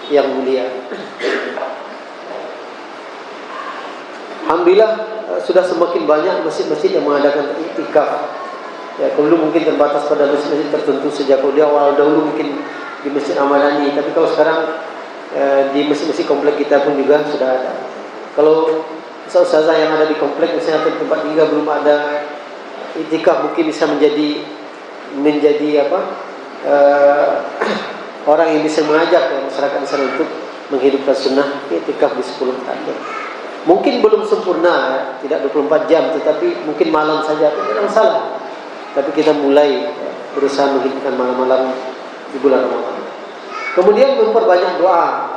yang mulia. Alhamdulillah sudah semakin banyak masjid-masjid yang mengadakan iktikaf. Ya, dulu mungkin terbatas pada masjid-masjid tertentu sejak awal dahulu mungkin di Masjid Ahmadani, tapi kalau sekarang di masjid-masjid komplek kita pun juga sudah ada. Kalau ustazah yang ada di komplek misalnya atau tempat tinggal belum ada iktikaf, mungkin bisa menjadi orang yang bisa mengajak ya, masyarakat di sana untuk menghidupkan sunnah iktikaf di 10 terakhir. Mungkin belum sempurna ya, tidak 24 jam, tetapi mungkin malam saja tidak masalah. Tapi kita mulai ya, berusaha menghidupkan malam-malam di bulan Ramadan. Kemudian memperbanyak doa.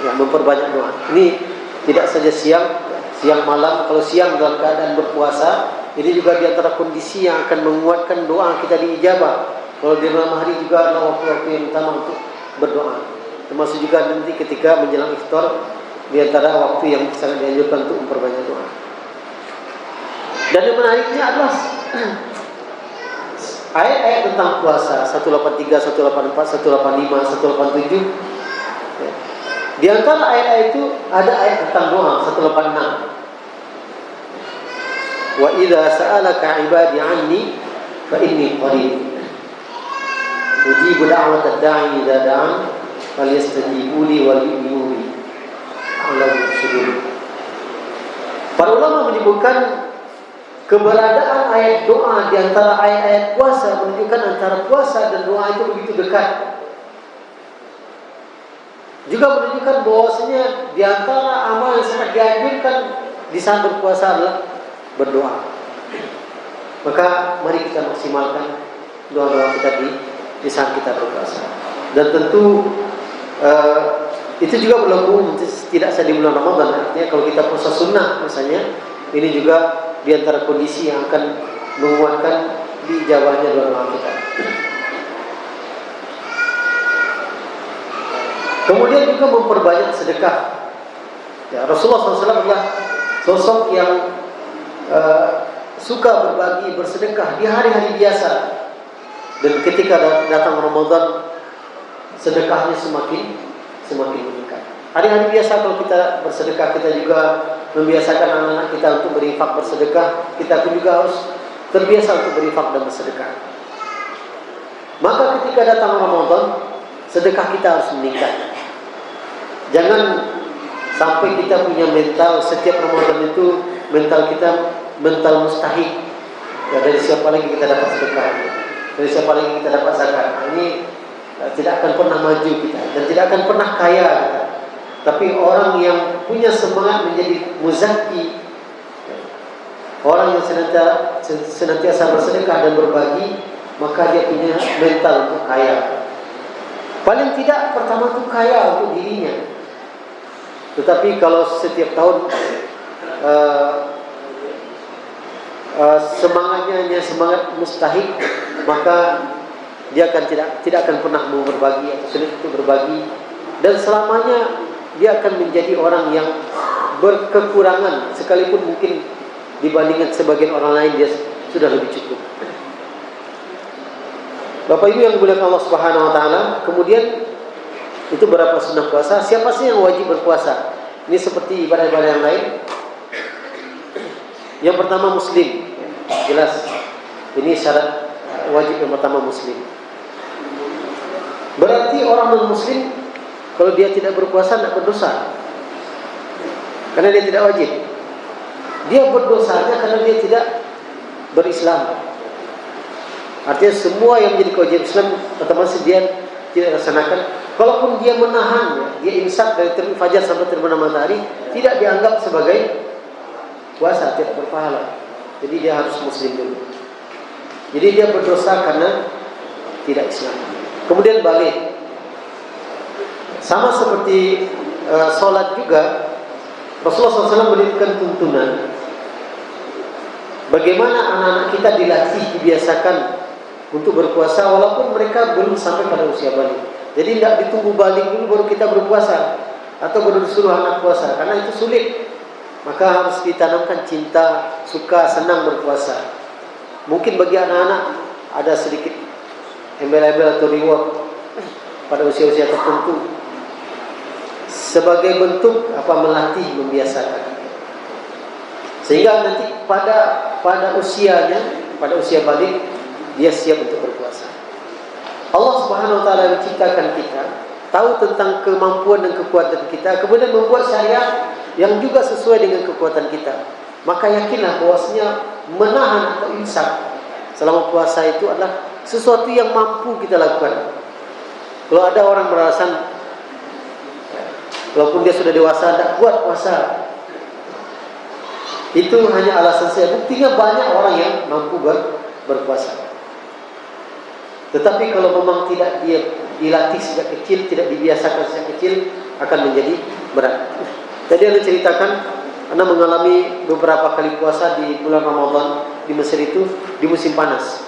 Ya, memperbanyak doa. Ini tidak saja siang malam. Kalau siang dalam keadaan berpuasa, ini juga di antara kondisi yang akan menguatkan doa kita diijabah. Kalau di malam hari juga adalah waktu-waktu yang utama untuk berdoa. Termasuk juga nanti ketika menjelang iftar, di antara waktu yang sangat dianjurkan untuk memperbanyak doa. Dan yang menariknya adalah ayat-ayat tentang puasa 183, 184, 185, 187. Di antara ayat-ayat itu ada ayat tentang doa 186. Wa idza sa'alaka 'ibadi 'anni fa inni qarib. Ujibu da'watad da'i idza da'an falyastajibu li wal yu'minu bi. Para ulama menyebutkan keberadaan ayat doa di antara ayat-ayat puasa menunjukkan antara puasa dan doa itu begitu dekat. Juga menunjukkan bahwasanya di antara amal yang sangat dianjurkan di saat berpuasa adalah berdoa. Maka mari kita maksimalkan doa-doa kita di saat kita berpuasa. Dan tentu itu juga berlaku tidak saja di bulan Ramadan. Artinya kalau kita puasa sunnah misalnya, ini juga di antara kondisi yang akan menguatkan diijabahnya doa kita. Kemudian juga memperbanyak sedekah. Ya, Rasulullah SAW adalah sosok yang suka berbagi, bersedekah di hari-hari biasa. Dan ketika datang Ramadan, sedekahnya semakin meningkat. Hari-hari biasa kalau kita bersedekah, kita juga membiasakan anak-anak kita untuk berinfak bersedekah. Kita pun juga harus terbiasa untuk berinfak dan bersedekah. Maka ketika datang Ramadan, sedekah kita harus meningkat. Jangan sampai kita punya mental setiap Ramadan itu mental kita mental mustahik. Ya, dari siapa lagi kita dapat sedekah? Dari siapa lagi kita dapat zakat? Ini tidak akan pernah maju kita dan tidak akan pernah kaya kita. Tapi orang yang punya semangat menjadi muzaki, orang yang senantiasa bersedekah dan berbagi, maka dia punya mental untuk kaya. Paling tidak pertama itu kaya untuk dirinya. Tetapi kalau setiap tahun semangatnya hanya semangat mustahik, maka dia akan tidak akan pernah mau berbagi atau sulit untuk berbagi, dan selamanya dia akan menjadi orang yang berkekurangan, sekalipun mungkin dibandingkan sebagian orang lain dia sudah lebih cukup. Bapak Ibu yang dimuliakan Allah Subhanahu wa taala, kemudian itu berapa sunnah puasa? Siapa sih yang wajib berpuasa? Ini seperti ibadah-ibadah yang lain. Yang pertama muslim. Jelas. Ini syarat wajib yang pertama muslim. Berarti orang non-muslim kalau dia tidak berpuasa tidak berdosa. Karena dia tidak wajib. Dia berdosanya karena dia tidak berislam. Artinya semua yang menjadi kewajiban Islam otomatis dia tidak laksanakan. Kalaupun dia menahan, dia imsak dari terbit fajar sampai terbenam matahari, tidak dianggap sebagai puasa, tidak berpahala. Jadi dia harus muslim dulu. Jadi dia berdosa karena tidak Islam. Kemudian balik. Sama seperti sholat juga, Rasulullah SAW memberikan tuntunan. Bagaimana anak-anak kita dilatih, dibiasakan untuk berpuasa walaupun mereka belum sampai pada usia balik. Jadi tidak ditunggu balik dulu baru kita berpuasa, atau baru disuruh anak puasa, karena itu sulit. Maka harus ditanamkan cinta, suka, senang berpuasa. Mungkin bagi anak-anak ada sedikit embel-embel atau reward pada usia-usia tertentu sebagai bentuk melatih, membiasakan, sehingga nanti pada usianya, pada usia balik dia siap untuk berpuasa. Allah Subhanahu wa taala menciptakan kita, tahu tentang kemampuan dan kekuatan kita, kemudian membuat syariat yang juga sesuai dengan kekuatan kita. Maka yakinlah bahwasanya menahan atau imsak selama puasa itu adalah sesuatu yang mampu kita lakukan. Kalau ada orang beralasan walaupun dia sudah dewasa tidak kuat puasa, itu hanya alasan saya. Buktinya banyak orang yang mampu berpuasa. Tetapi kalau memang tidak dia dilatih sejak kecil, tidak dibiasakan sejak kecil, akan menjadi berat. Tadi Anda ceritakan, Anda mengalami beberapa kali puasa di bulan Ramadan di Mesir itu di musim panas.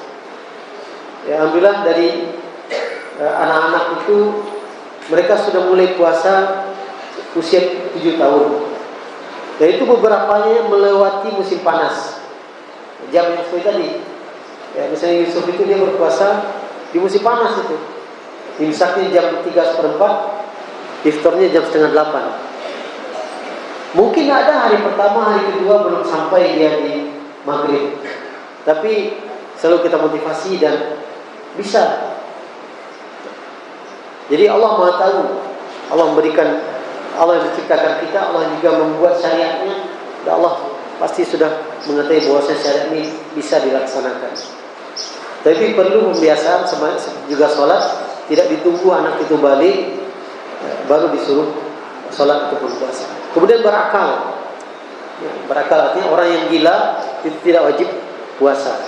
Ya, alhamdulillah dari anak-anak itu mereka sudah mulai puasa usia 7 tahun. Dan itu beberapanya melewati musim panas. Jam yang seperti tadi. Ya, misalnya Yusuf itu dia berpuasa di musim panas itu. Imsaknya jam 3:04, iftarnya jam 7:30. Mungkin ada hari pertama, hari kedua belum sampai dia di maghrib. Tapi selalu kita motivasi dan bisa. Jadi Allah Maha tahu. Allah memberikan, Allah yang menciptakan kita, Allah juga membuat syariatnya, dan Allah pasti sudah mengetahui bahwa syariat ini bisa dilaksanakan. Tapi perlu pembiasaan, juga sholat tidak ditunggu anak itu balik baru disuruh sholat ataupun puasa. Kemudian berakal. Ya, berakal artinya orang yang gila itu tidak wajib puasa.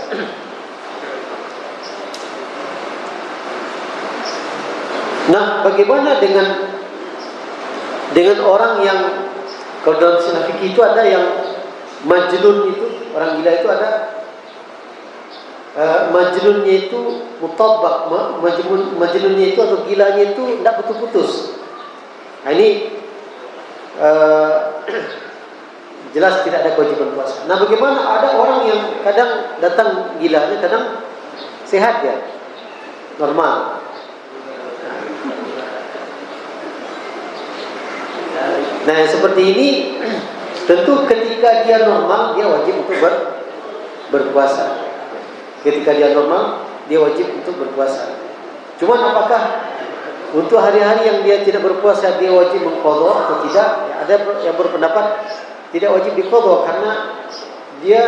Nah, bagaimana dengan orang yang, kalau dalam istilah fikih itu ada yang majnun, itu orang gila itu ada majnunnya itu mutabbak, majnunnya itu atau gilanya itu tidak putus-putus. Nah ini jelas tidak ada kewajiban puasa. Nah, bagaimana ada orang yang kadang datang gilanya, kadang sehat ya, normal. Nah, seperti ini tentu ketika dia normal dia wajib untuk berpuasa. Ketika dia normal dia wajib untuk berpuasa. Cuman apakah untuk hari-hari yang dia tidak berpuasa dia wajib mengqadha atau tidak? Ya, ada yang berpendapat tidak wajib diqadha karena dia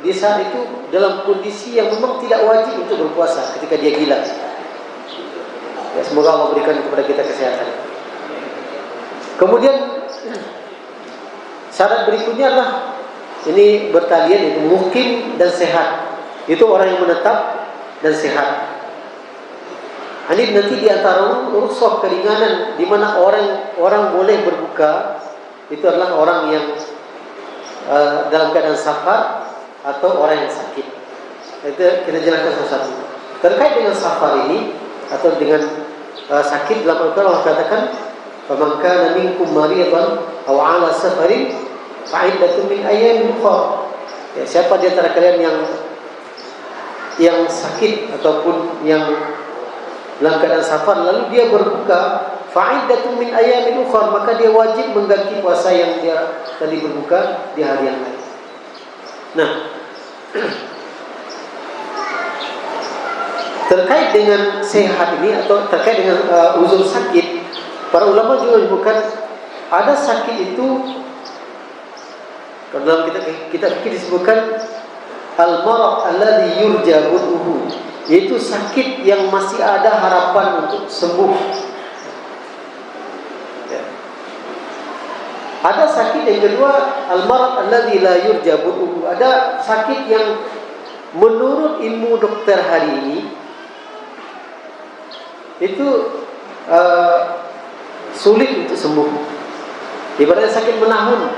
di saat itu dalam kondisi yang memang tidak wajib untuk berpuasa ketika dia gila. semoga Allah berikan kepada kita kesehatan. Kemudian syarat berikutnya adalah ini bertalian, itu mukim dan sehat. Itu orang yang menetap dan sehat. Ini nanti di antara rukhsah keringanan di mana orang boleh berbuka itu adalah orang yang dalam keadaan safar atau orang yang sakit. Itu kita jelaskan satu-satu. Terkait dengan safar ini atau dengan sakit, dalam Al-Quran Allah katakan, "Faman kana minkum maridan aw 'ala safarin fa'iddatun min ayyamin ukhra." Ya, siapa di antara kalian yang sakit ataupun yang dalam keadaan safar lalu dia berbuka, fa'iddatun min ayyamin ukhra, maka dia wajib mengganti puasa yang dia tadi berbuka di hari yang lain. Nah, terkait dengan sehat ini atau terkait dengan uzur sakit, para ulama juga menyebutkan ada sakit itu, kalau dalam kita fikih disebutkan al-marad alladhi yurja bu'uhu, yaitu sakit yang masih ada harapan untuk sembuh. Ya. Ada sakit yang kedua, al-marad alladhi la yurja bu'uhu, ada sakit yang menurut ilmu dokter hari ini itu sulit untuk sembuh. Ibaratnya sakit menahun.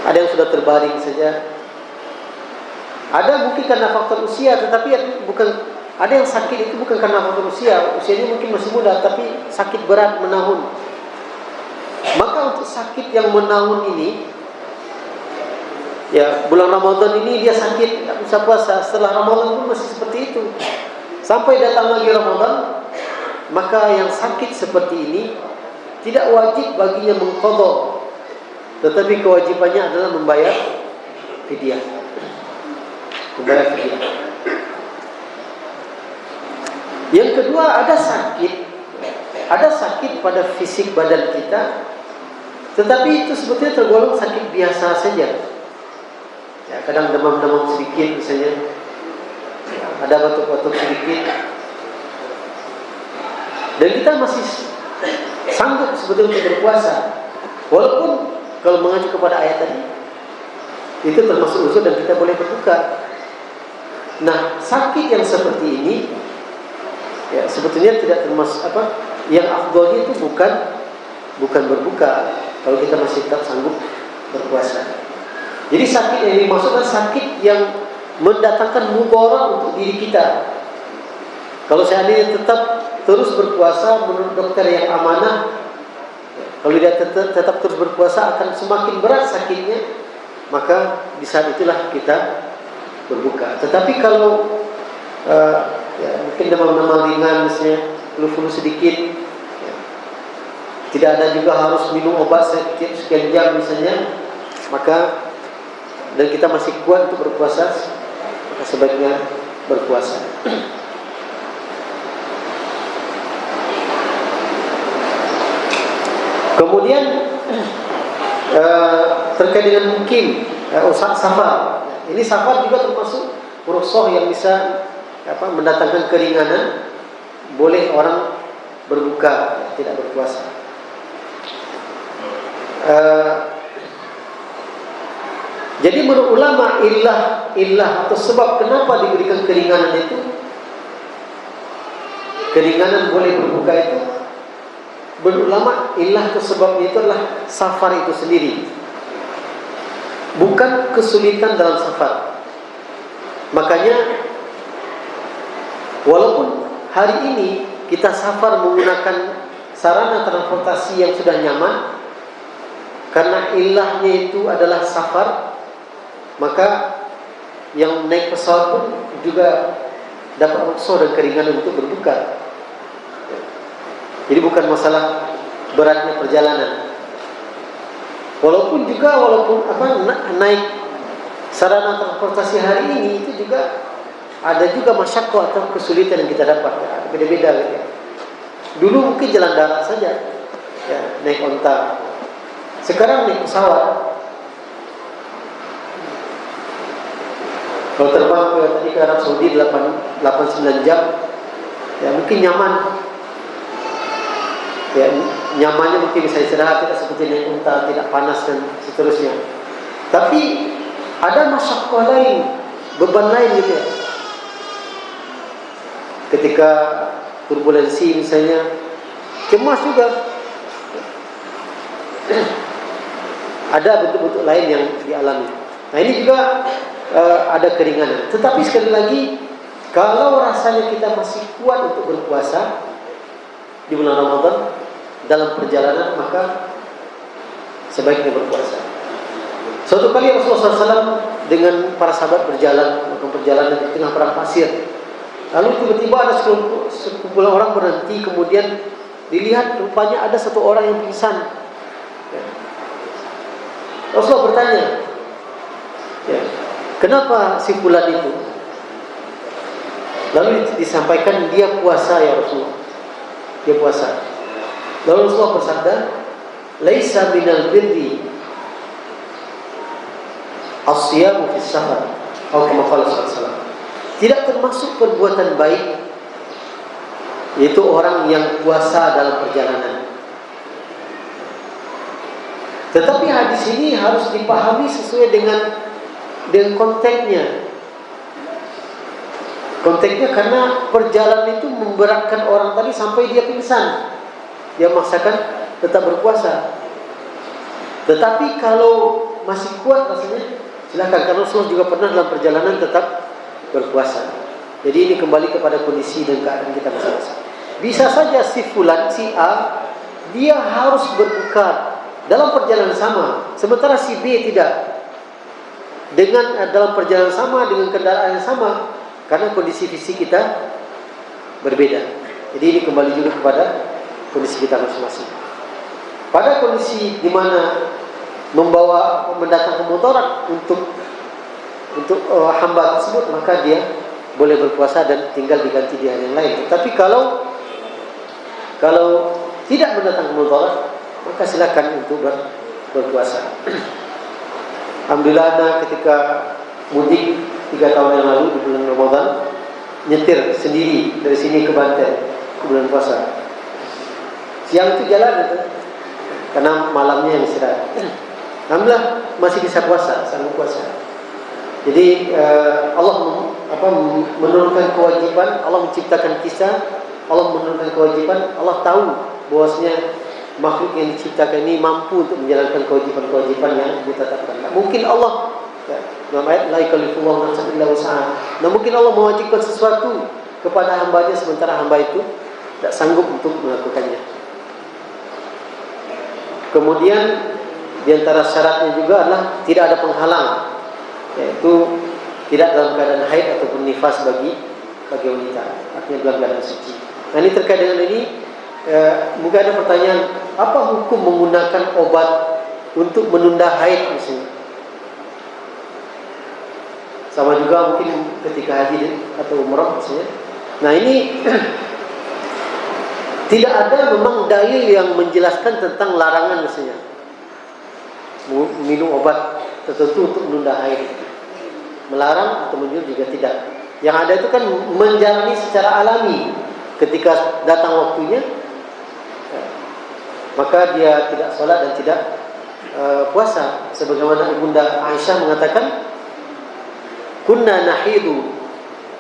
Ada yang sudah terbaring saja. Ada mungkin karena faktor usia, tetapi bukan. Ada yang sakit itu bukan karena faktor usia. Usianya mungkin masih muda, tapi sakit berat menahun. Maka untuk sakit yang menahun ini, ya bulan Ramadan ini dia sakit, tak bisa puasa. Setelah Ramadan pun masih seperti itu. Sampai datang lagi Ramadan, maka yang sakit seperti ini tidak wajib baginya mengqadha, tetapi kewajibannya adalah membayar fidyah. Membayar fidyah. Yang kedua, ada sakit pada fisik badan kita, tetapi itu sebetulnya tergolong sakit biasa saja. Ya, kadang demam-demam sedikit misalnya. Ada batuk-batuk sedikit, dan kita masih sanggup sebetulnya untuk berpuasa, walaupun kalau mengacu kepada ayat tadi itu termasuk uzur dan kita boleh berbuka. Nah, sakit yang seperti ini ya sebetulnya tidak termasuk yang afdhalnya itu bukan berbuka kalau kita masih tetap sanggup berpuasa. Jadi sakit yang dimaksudkan sakit yang mendatangkan mudarat untuk diri kita. Kalau seandainya tetap terus berpuasa menurut dokter yang amanah, kalau dia tetap terus berpuasa akan semakin berat sakitnya, maka di saat itulah kita berbuka. Tetapi kalau ya, mungkin demam-demam ringan misalnya, flu-flu sedikit, ya, tidak ada juga harus minum obat sekian jam misalnya, maka dan kita masih kuat untuk berpuasa, maka sebaiknya berpuasa. Kemudian terkait dengan mukim, safar. Ini safar juga termasuk rukhsah yang bisa mendatangkan keringanan. Boleh orang berbuka, tidak berpuasa. Jadi menurut ulama illah atau sebab kenapa diberikan keringanan itu, keringanan boleh berbuka itu, menurut ulama illah atau sebabnya itu adalah safar itu sendiri, bukan kesulitan dalam safar. Makanya walaupun hari ini kita safar menggunakan sarana transportasi yang sudah nyaman, karena ilahnya itu adalah safar, maka yang naik pesawat pun juga dapat rukhsah dan keringanan untuk berbuka. Jadi bukan masalah beratnya perjalanan. Walaupun naik sarana transportasi hari ini itu juga ada juga masyaqqah atau kesulitan yang kita dapat. Beda-beda gitu. Dulu mungkin jalan darat saja, ya, naik onta. Sekarang naik pesawat. Kalau terbang tadi ke Arab Saudi 8-9 jam, Ya mungkin nyaman. Ya nyamannya mungkin bisa istirahat, tidak seperti naik unta, tidak panas dan seterusnya. Tapi ada masyaqqah lain, beban lain gitu ya. Ketika turbulensi misalnya, cemas juga. Ada bentuk-bentuk lain yang dialami. Nah ini juga ada keringanan. Tetapi sekali lagi, kalau rasanya kita masih kuat untuk berpuasa di bulan Ramadan dalam perjalanan, maka sebaiknya berpuasa. Suatu kali Rasulullah SAW dengan para sahabat berjalan, melakukan perjalanan di tengah padang pasir. Lalu tiba-tiba ada sekumpulan orang berhenti, kemudian dilihat rupanya ada satu orang yang pingsan. Rasulullah bertanya, ya, kenapa si fulan itu? Lalu disampaikan dia puasa ya Rasulullah. Dia puasa. Lalu Rasulullah bersabda, "Laisa minal birri as-siyamu fis safar." Atau kama qala sallallahu alaihi wasallam. Tidak termasuk perbuatan baik yaitu orang yang puasa dalam perjalanan. Tetapi hadis ini harus dipahami sesuai dengan konteksnya. Konteksnya karena perjalanan itu memberatkan orang tadi sampai dia pingsan. Dia maksakan tetap berpuasa. Tetapi kalau masih kuat rasanya, silakan. Karena Rasulullah juga pernah dalam perjalanan tetap berpuasa. Jadi ini kembali kepada kondisi dan keadaan kita masing-masing. Bisa saja si fulan, si A, dia harus berbuka dalam perjalanan sama, sementara si B tidak. Dengan dalam perjalanan sama, dengan kendaraan yang sama, karena kondisi fisik kita berbeda. Jadi ini kembali juga kepada kondisi kita masing-masing. Pada kondisi di mana mendatangkan mudarat untuk hamba tersebut, maka dia boleh berpuasa dan tinggal diganti di hari yang lain. Tapi kalau tidak mendatangkan mudarat, maka silakan untuk berpuasa. Alhamdulillah, ketika mudik 3 tahun yang lalu di bulan Ramadan, nyetir sendiri dari sini ke Banten ke bulan puasa. Siang itu jalan itu, karena malamnya yang istirahat. Alhamdulillah masih bisa puasa, sanggup puasa. Jadi Allah menurunkan kewajiban, Allah menciptakan kisah, Allah menurunkan kewajiban, Allah tahu bahwasanya makhluk yang diciptakan ini mampu untuk menjalankan kewajiban-kewajiban yang ditetapkan. Nah, mungkin Allah, dalam ayat la yukallifullahu nafsan illa wus'aha. Nah, mungkin Allah mewajibkan sesuatu kepada hambanya sementara hamba itu tidak sanggup untuk melakukannya. Kemudian di antara syaratnya juga adalah tidak ada penghalang, yaitu tidak dalam keadaan haid ataupun nifas bagi wanita, artinya dalam keadaan suci. Nah, ini terkait dengan ini. Mungkin ada pertanyaan, apa hukum menggunakan obat untuk menunda haid misalnya? Sama juga mungkin ketika haji atau umrah misalnya. Nah ini tidak ada memang dalil yang menjelaskan tentang larangan misalnya minum obat tertentu untuk menunda haid. Melarang atau menyuruh juga tidak. Yang ada itu kan menjalani secara alami. Ketika datang waktunya, maka dia tidak sholat dan tidak puasa. Sebagaimana Ibunda Aisyah mengatakan, kunna nahidu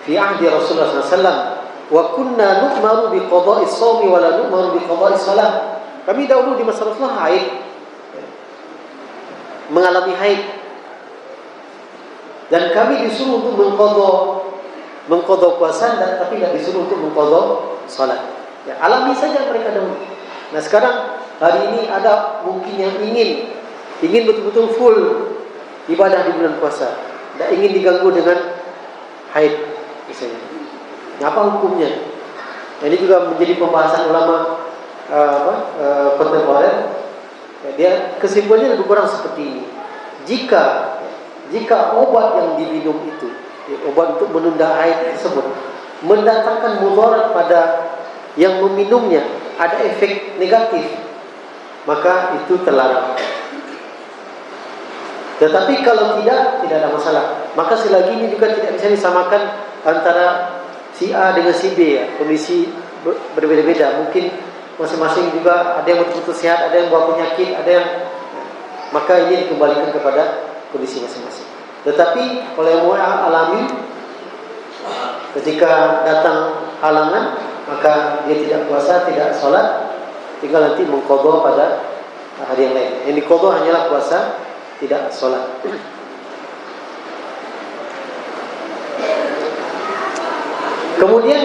fi ahdi Rasulullah SAW, wa kunna nu'maru bi qada'is shaumi wa la nu'maru bi qada'is shalah. Kami dahulu di masa Rasulullah haid, mengalami haid, dan kami disuruh untuk mengqadha puasa, tapi tidak disuruh untuk mengqadha salat. Ya, alami saja mereka dahulu. Nah sekarang hari ini ada mungkin yang ingin betul-betul full ibadah di bulan puasa, tidak ingin diganggu dengan haid misalnya. Nah, apa hukumnya? Nah, ini juga menjadi pembahasan ulama kontemporer. Ya, dia kesimpulannya lebih kurang seperti ini. Jika obat yang diminum itu, obat untuk menunda haid tersebut, mendatangkan mudarat pada yang meminumnya, ada efek negatif, maka itu terlarang. Tetapi kalau tidak ada masalah. Maka selagi ini juga tidak bisa disamakan antara si A dengan si B ya, kondisi berbeda-beda. Mungkin masing-masing juga ada yang betul-betul sehat, ada yang bawa penyakit, ada yang, maka ini dikembalikan kepada kondisi masing-masing. Tetapi oleh mu'ah alami, ketika datang halangan, maka dia tidak puasa, tidak sholat, tinggal nanti mengqadha pada hari yang lain. Yang diqadha hanyalah puasa, tidak sholat. Kemudian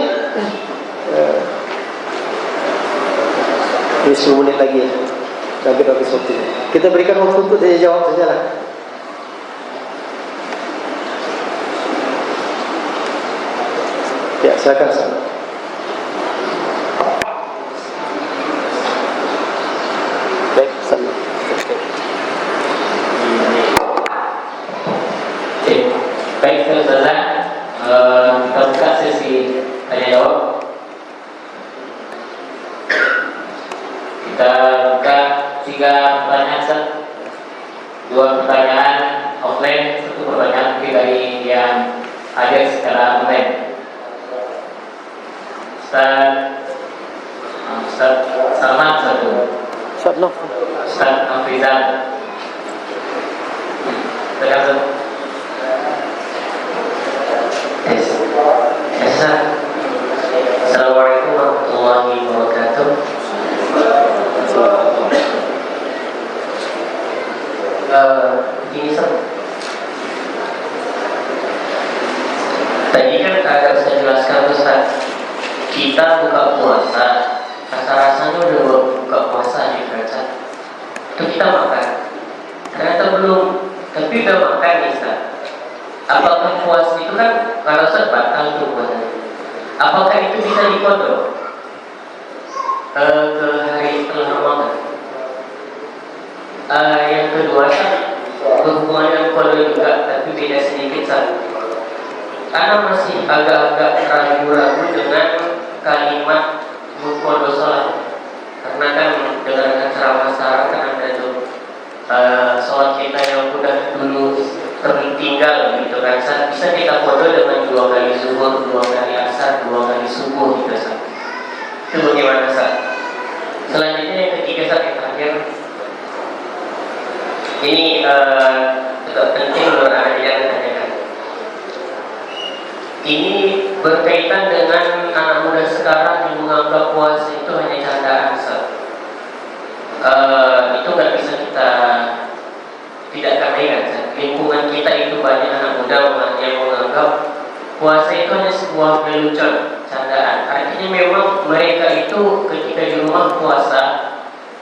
10 menit lagi ya, sampai habis waktu. Kita berikan waktu untuk saya jawab saja lah. Ya, silakan sana. Baik, sana. Baik, Ustazah, kita buka sesi tanya jawab. Kita buka 3 pertanyaan, Ustaz. 2 pertanyaan offline, 1 pertanyaan dari yang hadir secara online. Ustaz Salman 1. Ustaz Nafrizal. Terima kasih. Assalamualaikum warahmatullahi wabarakatuh. Begini, Ustaz. Tadi kan agak saya jelaskan, Ustaz. Kita buka puasa, rasa-rasanya udah buka puasa nih, Ustaz. Itu kita makan. Ternyata belum, tapi udah makan nih, Ustaz. Apakah puasa itu kan kalau Ustaz batal tuh puasanya? Apakah itu bisa diqadha ke hari setelah Ramadan? Yang kedua, Ustaz, berhubungan dengan qadha juga, tapi beda sedikit, Ustaz. Karena masih agak-agak ragu-ragu dengan kalimat qadha sholat. Karena kan dengan ceramah Sarah kan ada tuh sholat kita yang udah dulu tertinggal gitu kan, bisa kita qadha dengan 2 kali zuhur, 2 kali asar, 2 kali subuh gitu, Ustaz. Itu bagaimana, Ustaz? Selanjutnya yang ketiga, Ustaz, yang terakhir. Ini penting menurut Anda yang ditanyakan. Ini berkaitan dengan anak muda sekarang yang menganggap puasa itu hanya candaan, Ustaz. Itu nggak bisa kita tidak kandaikan. Lingkungan kita itu banyak anak muda yang menganggap puasa itu hanya sebuah lelucon, candaan. Artinya memang mereka itu ketika di rumah puasa,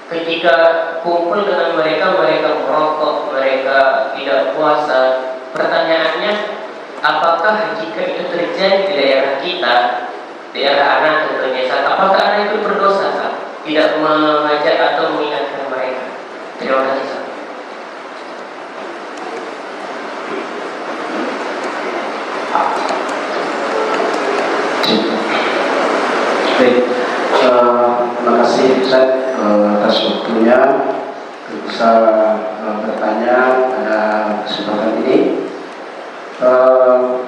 ketika kumpul dengan mereka merokok, mereka tidak puasa. Pertanyaannya, apakah jika itu terjadi di daerah kita, daerah anak tentunya, apakah anak itu berdosa, tidak mengajak atau mengingatkan mereka? Terima kasih. Baik, terima kasih Ustaz atas waktunya bisa bertanya pada kesempatan ini.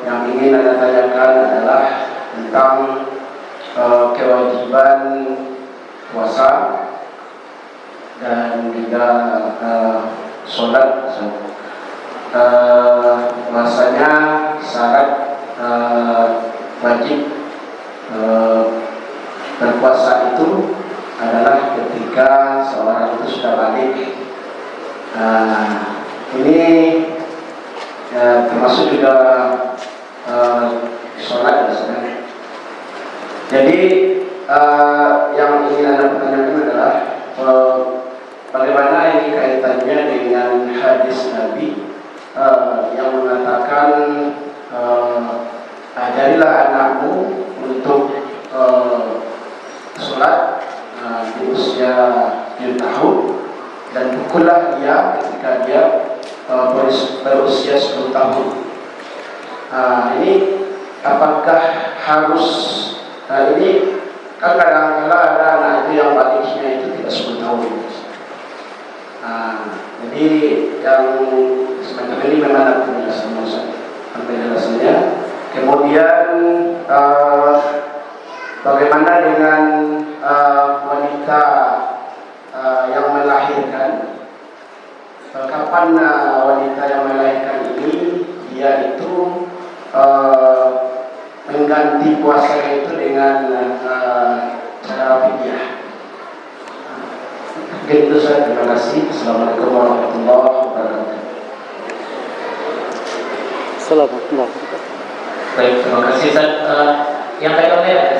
Yang ingin Anda tanyakan adalah tentang kewajiban puasa dan juga sholat. Puasanya syarat wajib berpuasa itu adalah ketika seorang itu sudah balik. Ini termasuk juga sholat misalnya. Jadi yang ingin Anda pertanyakan adalah bagaimana ini kaitannya dengan hadis Nabi yang mengatakan ajarilah anakmu untuk sholat di usia 7 tahun dan pukullah dia ketika dia berusia 10 tahun. Ini apakah harus ini kan kadang-kadang ada anak itu yang baliknya itu tidak 10 tahun. Jadi yang semacam ini memang ada penjelasan sampai jelasannya. Kemudian bagaimana dengan wanita yang melahirkan? Kapan wanita yang melahirkan ini dia itu mengganti puasa itu dengan cara fidyah? Begitu saja, terima kasih. Assalamualaikum warahmatullahi wabarakatuh. Assalamualaikum warahmatullahi wabarakatuh. Baik, terima kasih Ustaz. Yang dari online ada?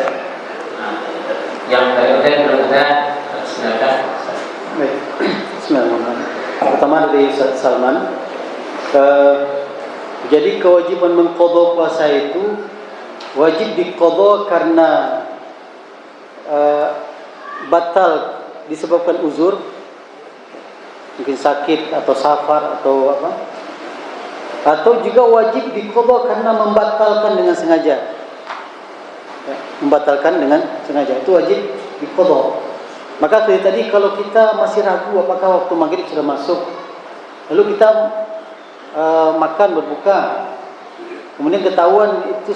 Yang dari online mudah-mudahan silakan. Baik. Bismillahirrahmanirrahim. Pertama dari Ustaz Salman. Jadi kewajiban mengqadha puasa itu wajib diqadha karena batal disebabkan uzur, mungkin sakit atau safar atau apa, atau juga wajib diqadha karena membatalkan dengan sengaja. Membatalkan dengan sengaja itu wajib diqadha. Maka tadi kalau kita masih ragu apakah waktu maghrib sudah masuk, lalu kita makan berbuka, kemudian ketahuan itu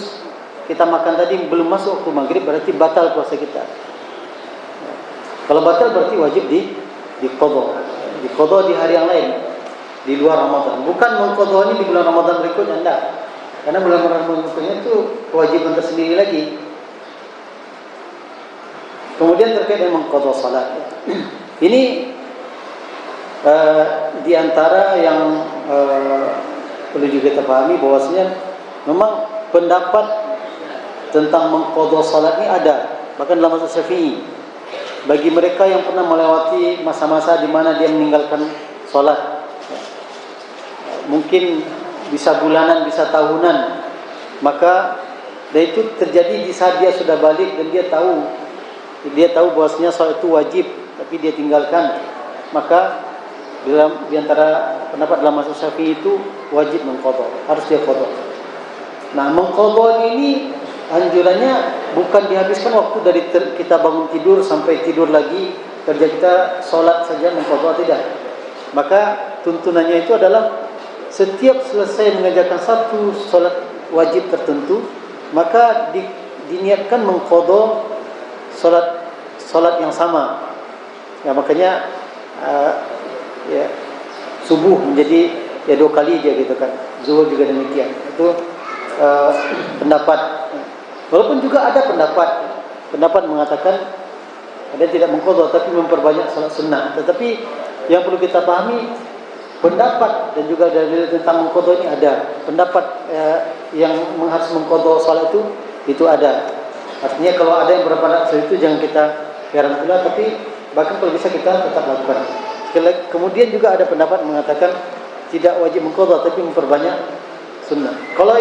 kita makan tadi belum masuk waktu maghrib, berarti batal puasa kita. Kalau batal berarti wajib diqadha di hari yang lain, di luar Ramadan. Bukan mengqadha ini di bulan Ramadan berikutnya, enggak. Karena bulan Ramadan berikutnya itu kewajiban tersendiri lagi. Kemudian terkait dengan mengqadha salat. Ini di antara yang perlu juga kita pahami bahwasanya memang pendapat tentang mengqadha salat ini ada, bahkan dalam mazhab Syafi'i. Bagi mereka yang pernah melewati masa-masa di mana dia meninggalkan salat, mungkin bisa bulanan, bisa tahunan, maka dan itu terjadi di saat dia sudah balik dan dia tahu bahwasanya salat itu wajib tapi dia tinggalkan, maka di antara pendapat dalam mazhab Syafi'i itu wajib mengqadha, harus dia qadha. Nah, mengqadha ini anjurannya bukan dihabiskan waktu dari kita bangun tidur sampai tidur lagi, kerja kita salat saja mengqadha, tidak. Maka tuntunannya itu adalah setiap selesai mengerjakan satu salat wajib tertentu, maka diniatkan mengqadha salat yang sama. Ya, makanya subuh menjadi 2 kali dia gitu kan. Zuhur juga demikian. Itu pendapat. Walaupun juga ada pendapat mengatakan ada tidak mengqadha tapi memperbanyak salat sunnah. Tetapi yang perlu kita pahami, pendapat dan juga dalil tentang mengqadha ini ada. Pendapat yang harus mengqadha salat itu ada. Artinya kalau ada yang berpendapat seperti itu jangan kita heran pula, tapi bahkan kalau bisa kita tetap lakukan. Kemudian juga ada pendapat mengatakan tidak wajib mengqadha tapi memperbanyak sunnah. Kalau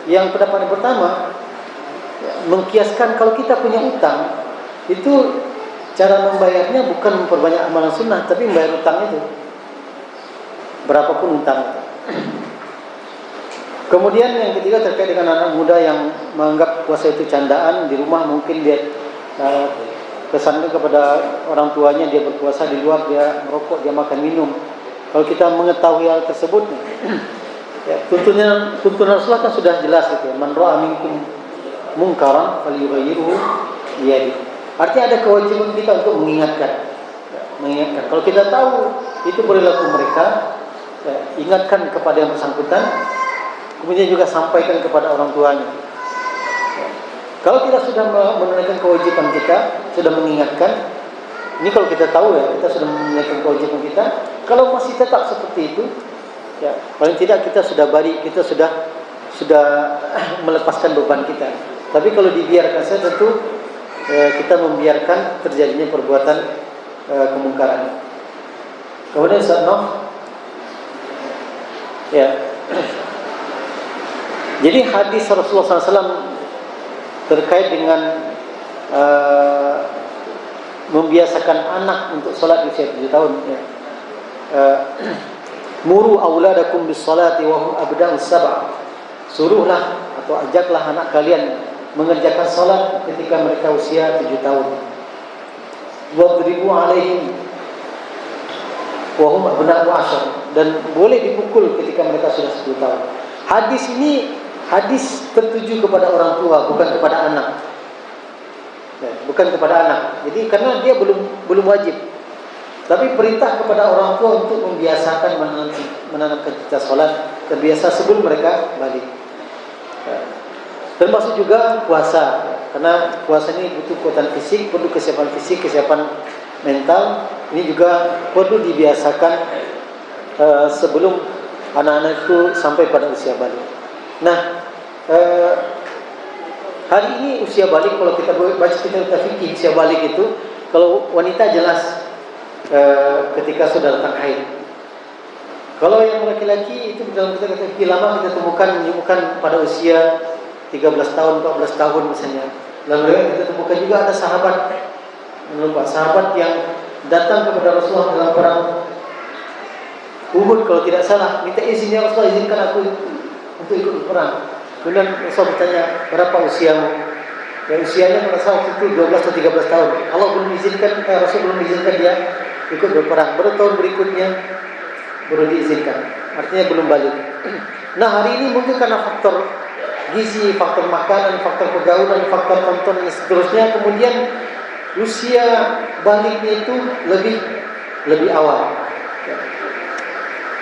yang pendapat yang pertama mengkiaskan kalau kita punya utang, itu cara membayarnya bukan memperbanyak amalan sunnah tapi membayar utang itu, berapapun utang itu. Kemudian yang ketiga terkait dengan anak muda yang menganggap puasa itu candaan. Di rumah mungkin dia kesankan kepada orang tuanya dia berpuasa, di luar dia merokok, dia makan minum. Kalau kita mengetahui hal tersebut, ya, tuntunan Rasulullah kan sudah jelas gitu. Man ra'a minkum munkaran falyughayyirhu biyadihi. Artinya ada kewajiban kita untuk mengingatkan. Kalau kita tahu itu perilaku mereka, ya, ingatkan kepada yang bersangkutan. Kemudian juga sampaikan kepada orang tuanya. Kalau kita sudah menunaikan kewajiban kita, sudah mengingatkan, ini kalau kita tahu ya, kita sudah menunaikan kewajiban kita. Kalau masih tetap seperti itu, ya paling tidak kita sudah bari, kita sudah melepaskan beban kita. Tapi kalau dibiarkan saja tentu kita membiarkan terjadinya perbuatan kemungkaran. Kemudian Ustaz Noh, ya. Jadi hadis Rasulullah SAW terkait dengan membiasakan anak untuk salat di usia 7 tahun. Ya. Muru auladakum bis salati wa hum abda'us sab'a. Suruhlah atau ajaklah anak kalian mengerjakan salat ketika mereka usia 7 tahun. Wadribu alaihim wa hum abna'u 10. Dan boleh dipukul ketika mereka sudah 10 tahun. Hadis ini hadis tertuju kepada orang tua, bukan kepada anak. Ya, bukan kepada anak. Jadi karena dia belum wajib. Tapi perintah kepada orang tua untuk membiasakan menanamkan cita salat, terbiasa sebelum mereka balik. Ya. Termasuk juga puasa, karena puasa ini butuh kekuatan fisik, perlu kesiapan fisik, kesiapan mental. Ini juga perlu dibiasakan sebelum anak-anak itu sampai pada usia balik. Nah, hari ini usia balik, kalau kita baca kitab fikih usia balik itu, kalau wanita jelas ketika sudah datang haid. Kalau yang laki-laki itu dalam kitab fikih lama kita menemukan pada usia 13 tahun, 14 tahun misalnya. Lalu kita temukan juga ada sahabat yang datang kepada Rasulullah dalam perang Uhud kalau tidak salah, minta izin, ya Rasulullah, izinkan aku untuk ikut perang. Kemudian Rasulullah bertanya, berapa usiamu? Ya, usianya pada saat itu 12 atau 13 tahun. Allah belum izinkan, Rasul belum izinkan dia ikut berperang. Baru tahun berikutnya baru diizinkan. Artinya belum balik. Nah, hari ini mungkin karena faktor gizi, faktor makanan, faktor pergaulan, faktor tonton dan seterusnya, kemudian usia baliknya itu lebih awal.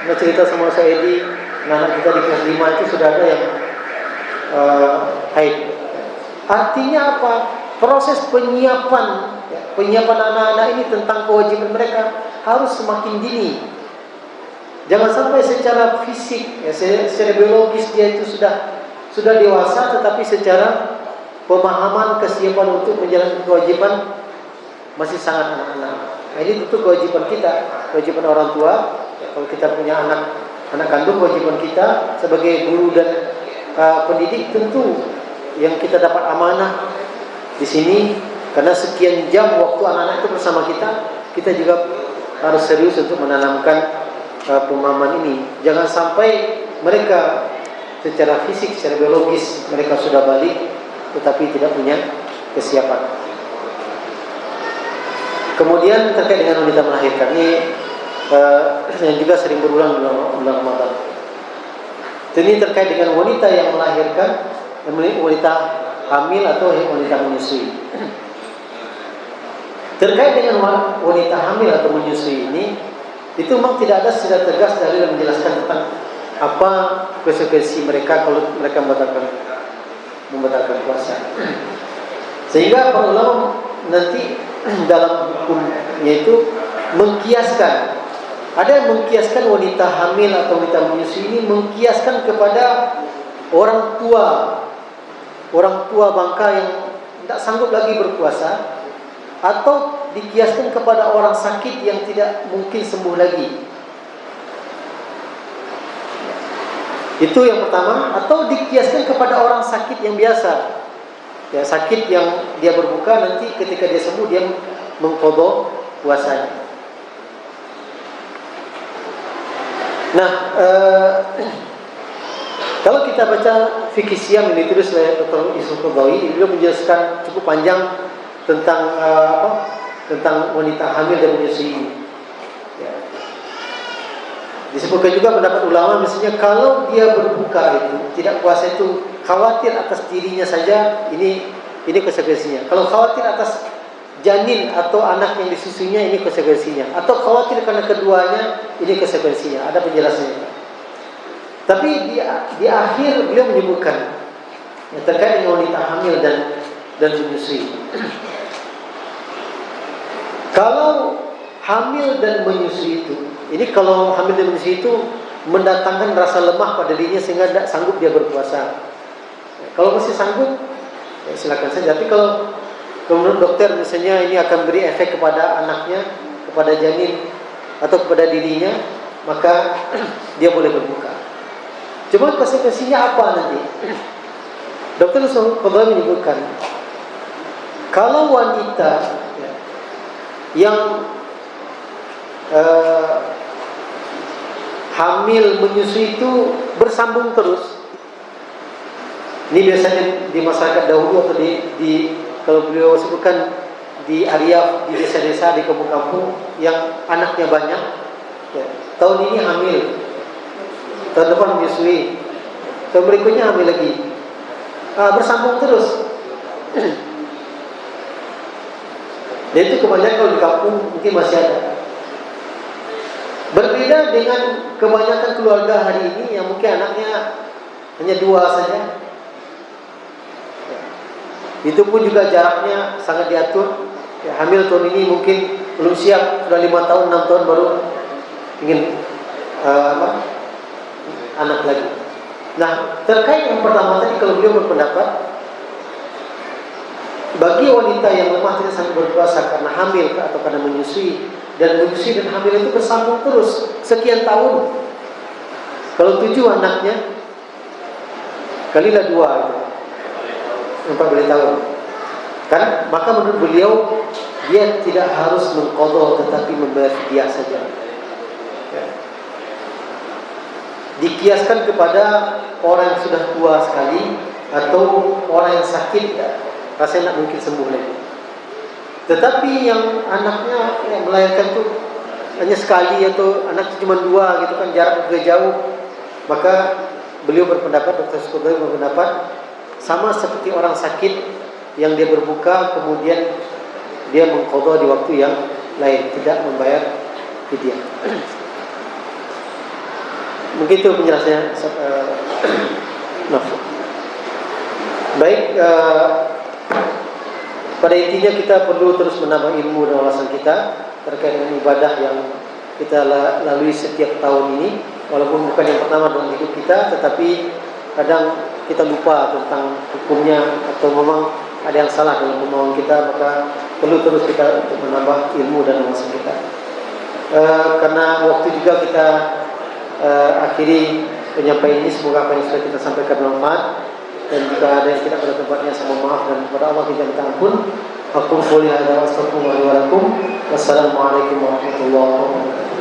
Nah, cerita sama saya anak kita di kelas 5 itu sudah ada yang haid. Artinya apa? Proses penyiapan anak-anak ini tentang kewajiban mereka harus semakin dini. Jangan sampai secara fisik, secara biologis dia itu sudah dewasa, tetapi secara pemahaman, kesiapan untuk menjalankan kewajiban masih sangat anak-anak. Nah, ini tentu kewajiban kita, kewajiban orang tua. Kalau kita punya anak kandung, kewajiban kita sebagai guru dan pendidik tentu yang kita dapat amanah di sini, karena sekian jam waktu anak-anak itu bersama kita juga harus serius untuk menanamkan pemahaman ini. Jangan sampai mereka secara fisik, secara biologis mereka sudah balik, tetapi tidak punya kesiapan. Kemudian terkait dengan wanita melahirkan ini, yang juga sering berulang dalam bulan Ramadan. Ini terkait dengan wanita yang melahirkan, wanita hamil atau wanita menyusui. Terkait dengan wanita hamil atau menyusui ini, itu memang tidak ada secara tegas dalil yang menjelaskan tentang apa konsekuensi mereka kalau mereka membatalkan puasa. Sehingga para ulama nanti dalam hukumnya itu mengkiaskan. Ada yang mengkiaskan wanita hamil atau wanita menyusui ini mengkiaskan kepada orang tua bangka yang tidak sanggup lagi berpuasa, atau dikiaskan kepada orang sakit yang tidak mungkin sembuh lagi. Itu yang pertama. Atau dikiaskan kepada orang sakit yang biasa, ya, sakit yang dia berbuka, nanti ketika dia sembuh dia mengqadha puasanya. Nah, kalau kita baca fikih Syam ini ditulis oleh Dr. Yusuf Qaradawi, beliau menjelaskan cukup panjang tentang tentang wanita hamil dan menyusui. Ya. Disebutkan juga pendapat ulama, misalnya kalau dia berbuka itu tidak puasa itu khawatir atas dirinya saja, ini konsekuensinya. Kalau khawatir atas janin atau anak yang disusuinya, ini konsekuensinya. Atau khawatir karena keduanya, ini konsekuensinya. Ada penjelasannya. Tapi di akhir beliau menyebutkan terkait dengan wanita hamil dan menyusui. Kalau hamil dan menyusui itu, ini kalau hamil dan menyusui itu mendatangkan rasa lemah pada dirinya sehingga tidak sanggup dia berpuasa. Kalau masih sanggup, ya silakan saja. Tapi kalau menurut dokter misalnya ini akan beri efek kepada anaknya, kepada janin atau kepada dirinya, maka dia boleh berbuka. Cuma konsekuensinya apa nanti? Dokter Qaradawi menyebutkan, kalau wanita yang hamil menyusui itu bersambung terus, ini biasanya di masyarakat dahulu atau di kalau beliau sebutkan di Ariyaf, di desa-desa, di kampung-kampung yang anaknya banyak, ya, tahun ini hamil, tahun depan menyusui, tahun berikutnya hamil lagi. Bersambung terus. Dan itu kebanyakan kalau di kampung mungkin masih ada. Berbeda dengan kebanyakan keluarga hari ini yang mungkin anaknya hanya 2 saja. Itu pun juga jaraknya sangat diatur. Ya, hamil tahun ini mungkin belum siap, sudah 5 tahun, 6 tahun baru ingin anak lagi. Nah, terkait yang pertama tadi, kalau beliau berpendapat bagi wanita yang lemah tidak sampai berpuasa karena hamil atau karena menyusui, dan menyusui dan hamil itu bersambung terus sekian tahun. Kalau 7 anaknya kalilah 2, 14 tahun. Kan maka menurut beliau dia tidak harus mengqadha tetapi membayar fidyah saja. Ya. Dikiaskan kepada orang yang sudah tua sekali atau orang yang sakit, ya, rasanya tidak mungkin sembuh lagi. Tetapi yang anaknya yang melahirkan itu hanya sekali atau anak cuma 2 gitu kan, jarak juga jauh, maka beliau berpendapat, Dr. Sukudari berpendapat sama seperti orang sakit yang dia berbuka kemudian dia mengqadha di waktu yang lain, tidak membayar fidyah. Mungkin itu penjelasannya. Baik, pada intinya kita perlu terus menambah ilmu dan wawasan kita terkait dengan ibadah yang kita lalui setiap tahun ini. Walaupun bukan yang pertama dalam hidup kita, tetapi kadang kita lupa tentang hukumnya atau memang ada yang salah dalam pemahaman kita, maka perlu terus kita untuk menambah ilmu dan wawasan kita. Karena waktu juga kita akhiri penyampaian ini. Semoga apa yang sudah kita sampaikan bermanfaat, dan jika ada yang tidak pada tempatnya saya mohon maaf, dan kepada Allah kita minta ampun. Aku qouli hadza wa astaghfirullahi wa lakum. Wassalamualaikum warahmatullahi wabarakatuh.